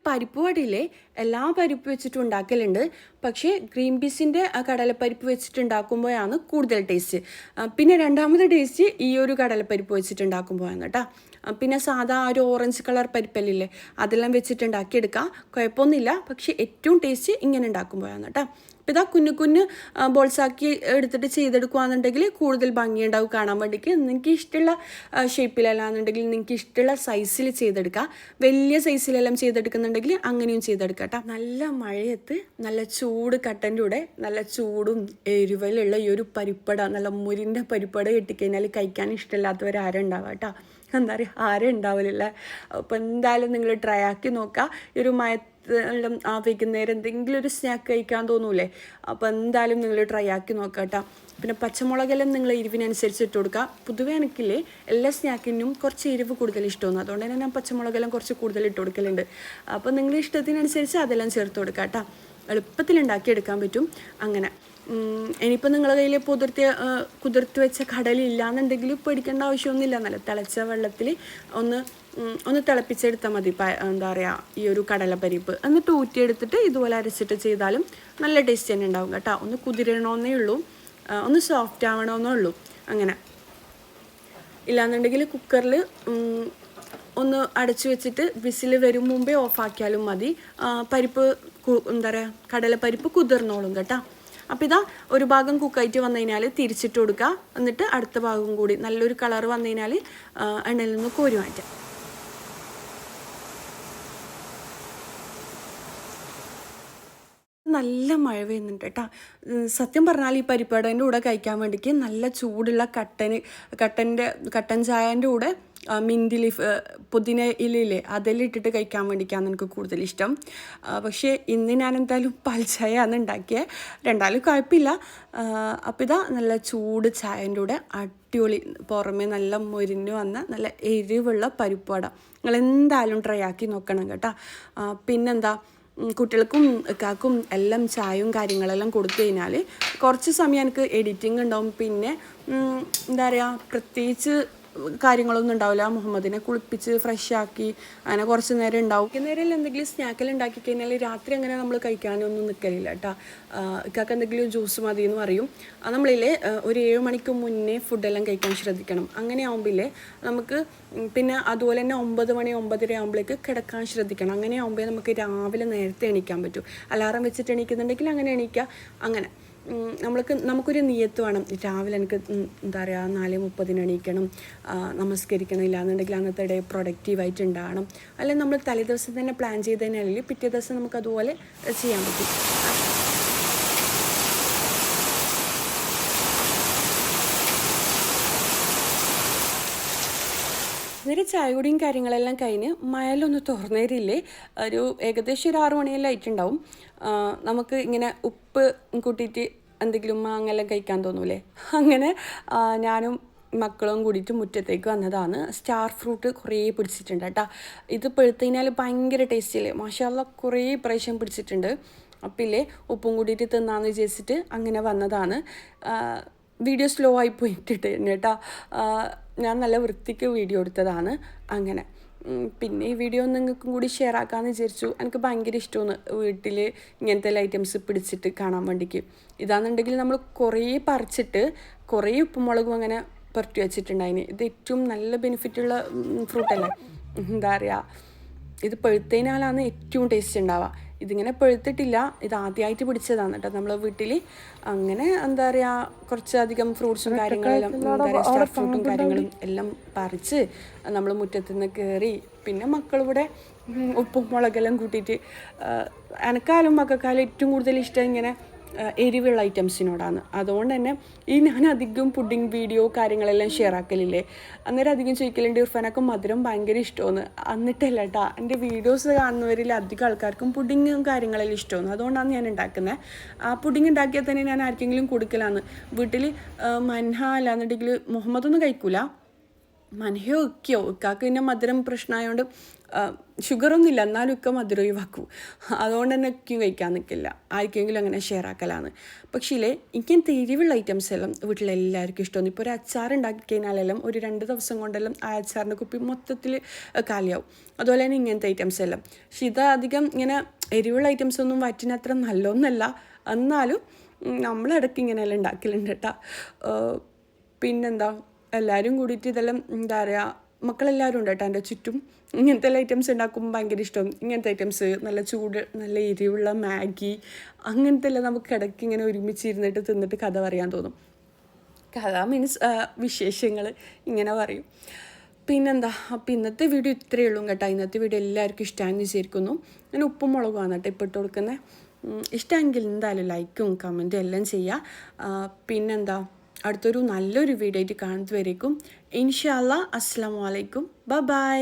പരിപ്പ് വടയിലെ എല്ലാ പരിപ്പ് വെച്ചിട്ട് ഉണ്ടാക്കലുണ്ട്. പക്ഷേ ഗ്രീൻ പീസിൻ്റെ കടലപ്പരിപ്പ് വെച്ചിട്ട് ഉണ്ടാക്കുമ്പോഴാണ് കൂടുതൽ ടേസ്റ്റ്. പിന്നെ രണ്ടാമത്തെ ടേസ്റ്റ് ഈ ഒരു കടലപ്പരിപ്പ് വെച്ചിട്ട് ഉണ്ടാക്കുമ്പോഴാണ് കേട്ടോ. പിന്നെ സാധാ ഒരു ഓറഞ്ച് കളർ പരിപ്പല്ലില്ലേ അതെല്ലാം വെച്ചിട്ട് ഉണ്ടാക്കിയെടുക്കാം, കുഴപ്പമൊന്നുമില്ല. പക്ഷേ ഏറ്റവും ടേസ്റ്റ് ഇങ്ങനെ ഉണ്ടാക്കുമ്പോഴാണ് കേട്ടോ. അപ്പോൾ ഇതാ കുഞ്ഞു ബോൾസാക്കി എടുത്തിട്ട് ചെയ്തെടുക്കുകയാണെന്നുണ്ടെങ്കിൽ കൂടുതൽ ഭംഗിയുണ്ടാവും കാണാൻ വേണ്ടിക്ക്. നിങ്ങൾക്ക് ഇഷ്ടമുള്ള ഷേപ്പിലല്ലാന്നുണ്ടെങ്കിൽ നിങ്ങൾക്ക് ഇഷ്ടമുള്ള സൈസിൽ ചെയ്തെടുക്കുക. വലിയ സൈസിലെല്ലാം ചെയ്തെടുക്കുന്നുണ്ടെങ്കിൽ അങ്ങനെയും ചെയ്തെടുക്കാം കേട്ടോ. നല്ല മഴയത്ത് നല്ല ചൂട് കട്ടൻ്റെ കൂടെ നല്ല ചൂടും എരിവലുള്ള ഈ ഒരു പരിപ്പട, നല്ല മുരിൻ്റെ പരിപ്പട കിട്ടിക്കഴിഞ്ഞാൽ കഴിക്കാൻ ഇഷ്ടമില്ലാത്തവരാരും ഉണ്ടാവുക കേട്ടോ. എന്താ പറയുക ആരും ഉണ്ടാവില്ല. അപ്പോൾ എന്തായാലും നിങ്ങൾ ട്രൈ ആക്കി നോക്കുക. ഈ ഒരു വൈകുന്നേരം എന്തെങ്കിലും ഒരു സ്നാക്ക് കഴിക്കാൻ തോന്നൂലേ. അപ്പോൾ എന്തായാലും നിങ്ങൾ ട്രൈ ആക്കി നോക്കുക കേട്ടോ. പിന്നെ പച്ചമുളകെല്ലാം നിങ്ങൾ എരിവിനനുസരിച്ച് ഇട്ട് കൊടുക്കുക. പൊതുവേ എനിക്കില്ലേ എല്ലാ സ്നാക്കിനും കുറച്ച് എരിവ് കൂടുതൽ ഇഷ്ടമാണ്. അതുകൊണ്ട് തന്നെ ഞാൻ പച്ചമുളകെല്ലാം കുറച്ച് കൂടുതൽ ഇട്ട് കൊടുക്കലുണ്ട്. അപ്പോൾ നിങ്ങളുടെ ഇഷ്ടത്തിനനുസരിച്ച് അതെല്ലാം ചേർത്ത് കൊടുക്കുക കേട്ടോ. എളുപ്പത്തിൽ ഉണ്ടാക്കിയെടുക്കാൻ പറ്റും. അങ്ങനെ ഇനിയിപ്പോൾ നിങ്ങളുടെ കയ്യിൽ കുതിർത്ത് വെച്ച കടലില്ലാന്നുണ്ടെങ്കിൽ പേടിക്കേണ്ട ആവശ്യമൊന്നുമില്ല. നല്ല തിളച്ച വെള്ളത്തിൽ ഒന്ന് തിളപ്പിച്ചെടുത്താൽ മതി. എന്താ പറയുക ഈ ഒരു കടലപ്പരിപ്പ്. എന്നിട്ട് ഊറ്റിയെടുത്തിട്ട് ഇതുപോലെ അരച്ചിട്ട് ചെയ്താലും നല്ല ടേസ്റ്റ് തന്നെ ഉണ്ടാവും കേട്ടോ. ഒന്ന് കുതിരണോന്നേ ഉള്ളൂ, ഒന്ന് സോഫ്റ്റ് ആവണമെന്നേ ഉള്ളൂ. അങ്ങനെ ഇല്ലാന്നുണ്ടെങ്കിൽ കുക്കറിൽ ഒന്ന് അടച്ചു വെച്ചിട്ട് വിസിൽ വരും മുമ്പേ ഓഫാക്കിയാലും മതി. പരിപ്പ് എന്താ പറയുക കടലപ്പരിപ്പ് കുതിർന്നോളും കേട്ടോ. അപ്പോൾ ഇതാ ഒരു ഭാഗം കുക്കായിട്ട് വന്നു കഴിഞ്ഞാൽ തിരിച്ചിട്ട് കൊടുക്കുക. എന്നിട്ട് അടുത്ത ഭാഗം കൂടി നല്ലൊരു കളർ വന്നു കഴിഞ്ഞാൽ എണ്ണയിൽ നിന്ന് കോരി മാറ്റാം. നല്ല മഴ പെയ്യുന്നുണ്ട് കേട്ടോ. സത്യം പറഞ്ഞാൽ ഈ പരിപ്പടേൻ്റെ കൂടെ കഴിക്കാൻ വേണ്ടിക്ക് നല്ല ചൂടുള്ള കട്ടൻ ചായൻ്റെ കൂടെ മിൻറ്റ് ലീഫ് പുതിന ഇലയില്ലേ അതെല്ലാം ഇട്ടിട്ട് കഴിക്കാൻ വേണ്ടിയിട്ടാണ് എനിക്ക് കൂടുതൽ ഇഷ്ടം. പക്ഷേ ഇന്ന് ഞാൻ എന്തായാലും പാൽ ചായയാണ് ഉണ്ടാക്കിയത്. രണ്ടാലും കുഴപ്പമില്ല. അപ്പോൾ ഇതാ നല്ല ചൂട് ചായൻ്റെ കൂടെ അടിപൊളി പുറമേ നല്ല മൊരിഞ്ഞ് വന്ന നല്ല എരിവുള്ള പരിപ്പുവട നിങ്ങൾ എന്തായാലും ട്രൈ ആക്കി നോക്കണം കേട്ടോ. പിന്നെന്താ കുട്ടികൾക്കും കാക്കും എല്ലാം ചായയും കാര്യങ്ങളെല്ലാം കൊടുത്തു കഴിഞ്ഞാൽ കുറച്ച് സമയം എനിക്ക് എഡിറ്റിംഗ് ഉണ്ടാവും. പിന്നെ എന്താ പറയുക പ്രത്യേകിച്ച് കാര്യങ്ങളൊന്നും ഉണ്ടാവില്ല. മുഹമ്മദിനെ കുളിപ്പിച്ച് ഫ്രഷ് ആക്കി അങ്ങനെ കുറച്ച് നേരം ഉണ്ടാവും. നേരം എന്തെങ്കിലും സ്നാക്കെല്ലാം ഉണ്ടാക്കി കഴിഞ്ഞാൽ രാത്രി അങ്ങനെ നമ്മൾ കഴിക്കാനൊന്നും നിൽക്കലില്ല കേട്ടോ. ഇക്കാക്ക് എന്തെങ്കിലും ജ്യൂസ് മതി എന്ന് പറയും. നമ്മളില്ലേ ഒരു 7 മണിക്ക് മുന്നേ ഫുഡെല്ലാം കഴിക്കാൻ ശ്രദ്ധിക്കണം. അങ്ങനെ ആകുമ്പോഴേ നമുക്ക് പിന്നെ അതുപോലെ തന്നെ 9 മണി 9:30 ആകുമ്പോഴേക്ക് കിടക്കാൻ ശ്രദ്ധിക്കണം. അങ്ങനെ ആകുമ്പോൾ നമുക്ക് രാവിലെ നേരത്തെ എണീക്കാൻ പറ്റും. അലാറം വെച്ചിട്ട് എണീക്കുന്നുണ്ടെങ്കിൽ അങ്ങനെ എണീക്കുക. അങ്ങനെ നമുക്കൊരു നിയത്ത് വേണം. രാവിലെ എനിക്ക് എന്താ പറയുക 4:30 എണീക്കണം, നമസ്കരിക്കണം, ഇല്ലാന്നുണ്ടെങ്കിൽ അന്നത്തെ ഡേ പ്രൊഡക്റ്റീവായിട്ട് ഉണ്ടാകണം. അല്ലെങ്കിൽ നമ്മൾ തലേദിവസം തന്നെ പ്ലാൻ ചെയ്തതിനാണെങ്കിൽ പിറ്റേ ദിവസം നമുക്കതുപോലെ ചെയ്യാൻ പറ്റും. അന്നേരം ചായ കുടിയും കാര്യങ്ങളെല്ലാം കഴിഞ്ഞ് മഴയിലൊന്ന് തുറന്നേരില്ലേ, ഒരു ഏകദേശം ഒരു 6 മണിയെല്ലാം ആയിട്ടുണ്ടാവും. നമുക്ക് ഇങ്ങനെ ഉപ്പ് കൂട്ടിയിട്ട് എന്തെങ്കിലും മാങ്ങെല്ലാം കഴിക്കാൻ തോന്നൂലേ. അങ്ങനെ ഞാനും മക്കളും കൂടിയിട്ട് മുറ്റത്തേക്ക് വന്നതാണ്. സ്റ്റാർ ഫ്രൂട്ട് കുറേ പിടിച്ചിട്ടുണ്ട് കേട്ടോ. ഇത് പഴുത്ത് കഴിഞ്ഞാൽ ഭയങ്കര ടേസ്റ്റില്ലേ, മാഷാല്ലാ കുറേ പ്രാവശ്യം പിടിച്ചിട്ടുണ്ട്. അപ്പം ഇല്ലേ ഉപ്പും കൂടിയിട്ട് തിന്നാന്ന് വിചാരിച്ചിട്ട് അങ്ങനെ വന്നതാണ്. വീഡിയോ സ്ലോ ആയി പോയിട്ടിട്ട് കേട്ടോ. ഞാൻ നല്ല വൃത്തിക്ക് വീഡിയോ എടുത്തതാണ്. അങ്ങനെ പിന്നെ ഈ വീഡിയോ നിങ്ങൾക്കും കൂടി ഷെയർ ആക്കാമെന്ന് വിചാരിച്ചു. എനിക്ക് ഭയങ്കര ഇഷ്ടമാണ് വീട്ടിൽ ഇങ്ങനത്തെ ഐറ്റംസ് പിടിച്ചിട്ട് കാണാൻ വേണ്ടിക്ക്. ഇതാണെന്നുണ്ടെങ്കിൽ നമ്മൾ കുറേ പറിച്ചിട്ട് കുറേ ഉപ്പുമുളകും അങ്ങനെ പുരട്ടി വെച്ചിട്ടുണ്ടായിന്. ഇത് ഏറ്റവും നല്ല ബെനിഫിറ്റുള്ള ഫ്രൂട്ടല്ലേ. എന്താ പറയുക, ഇത് പഴുത്തതിനാലാണ് ഏറ്റവും ടേസ്റ്റ് ഉണ്ടാവുക. ഇതിങ്ങനെ പഴുത്തിട്ടില്ല, ഇത് ആദ്യമായിട്ട് പിടിച്ചതാണ് കേട്ടോ നമ്മൾ വീട്ടിൽ. അങ്ങനെ എന്താ പറയുക കുറച്ചധികം ഫ്രൂട്ട്സും കാര്യങ്ങളെല്ലാം എന്താ പറയുക സ്റ്റാർ ഫ്രൂട്ടും കാര്യങ്ങളും എല്ലാം പറിച്ച് നമ്മൾ മുറ്റത്തുനിന്ന് കയറി. പിന്നെ മക്കളിവിടെ ഉപ്പും മുളകെല്ലാം കൂട്ടിയിട്ട്, എനക്കാലും മക്കൾക്കാലും ഏറ്റവും കൂടുതൽ ഇഷ്ടം ഇങ്ങനെ എരിവുള്ള ഐറ്റംസിനോടാണ്. അതുകൊണ്ട് തന്നെ ഞാൻ അധികം പുഡിങ് വീഡിയോ കാര്യങ്ങളെല്ലാം ഷെയർ ആക്കലില്ലേ. അന്നേരം അധികം ചോദിക്കലുണ്ട് ഇർഫാനൊക്കെ മധുരം ഭയങ്കര ഇഷ്ടമാണ്. എന്നിട്ടല്ല കേട്ടോ, എൻ്റെ വീഡിയോസ് കാണുന്നവരിൽ അധികം ആൾക്കാർക്കും പുഡിങ്ങും കാര്യങ്ങളെല്ലാം ഇഷ്ടമാണ്. അതുകൊണ്ടാണ് ഞാൻ ഉണ്ടാക്കുന്നത്. ആ പുഡിങ് ഉണ്ടാക്കിയാൽ തന്നെ ഞാൻ ആർക്കെങ്കിലും കൊടുക്കലാണ്. വീട്ടിൽ മൻഹ അല്ലാന്നുണ്ടെങ്കിൽ മുഹമ്മദൊന്നും കഴിക്കൂല. മനയോ ഒക്കെയോ ഇക്കാക്ക് പിന്നെ മധുരം പ്രശ്നമായതുകൊണ്ട് ഷുഗറൊന്നുമില്ല, എന്നാലും ഒക്കെ മധുരം ഒഴിവാക്കും. അതുകൊണ്ട് തന്നെ ഒക്കെയും കഴിക്കാൻ നിൽക്കില്ല. ആർക്കെങ്കിലും അങ്ങനെ ഷെയർ ആക്കലാണ്. പക്ഷേ ഇങ്ങനത്തെ എരിവുള്ള ഐറ്റംസ് എല്ലാം വീട്ടിലെല്ലാവർക്കും ഇഷ്ടമാണ്. ഇപ്പോൾ ഒരു അച്ചാർ ഉണ്ടാക്കി കഴിഞ്ഞാലെല്ലാം ഒരു 2 ദിവസം കൊണ്ടെല്ലാം ആ അച്ചാറിൻ്റെ കുപ്പി മൊത്തത്തിൽ കാലിയാവും. അതുപോലെ തന്നെ ഇങ്ങനത്തെ ഐറ്റംസ് എല്ലാം. പക്ഷെ ഇത് അധികം ഇങ്ങനെ എരിവുള്ള ഐറ്റംസ് ഒന്നും വയറ്റിനത്ര നല്ലതൊന്നല്ല. എന്നാലും നമ്മളിടയ്ക്ക് ഇങ്ങനെയെല്ലാം ഉണ്ടാക്കലുണ്ട് കേട്ടോ. പിന്നെന്താ, എല്ലാവരും കൂടിയിട്ട് ഇതെല്ലാം എന്താ പറയുക, മക്കളെല്ലാവരും ഉണ്ട് കേട്ടോ എൻ്റെ ചുറ്റും. ഇങ്ങനത്തെ ഐറ്റംസ് ഉണ്ടാക്കുമ്പോൾ ഭയങ്കര ഇഷ്ടം. ഇങ്ങനത്തെ ഐറ്റംസ് നല്ല ചൂട് നല്ല എരിവുള്ള മാഗി അങ്ങനത്തെ എല്ലാം നമുക്ക് ഇടയ്ക്ക് ഇങ്ങനെ ഒരുമിച്ചിരുന്നിട്ട് തിന്നിട്ട് കഥ പറയാൻ തോന്നും. കഥ മീൻസ് വിശേഷങ്ങൾ ഇങ്ങനെ പറയും. പിന്നെന്താ, അപ്പോൾ ഇന്നത്തെ വീഡിയോ ഇത്രയേ ഉള്ളൂ കേട്ടോ. ഇന്നത്തെ വീഡിയോ എല്ലാവർക്കും ഇഷ്ടമാണെന്ന് വിചാരിക്കുന്നു. ഞാൻ ഉപ്പും മുളകുമാണ് കേട്ടോ ഇപ്പോൾ ഇട്ട് കൊടുക്കുന്നത്. ഇഷ്ടമെങ്കിൽ എന്തായാലും ലൈക്കും കമൻറ്റും എല്ലാം ചെയ്യുക. പിന്നെന്താ, അടുത്തൊരു നല്ലൊരു വീഡിയോ ആയിട്ട് കാണുന്നതുവരേക്കും ഇൻഷാ അല്ലാ അസ്സലാമു അലൈക്കും, ബൈ.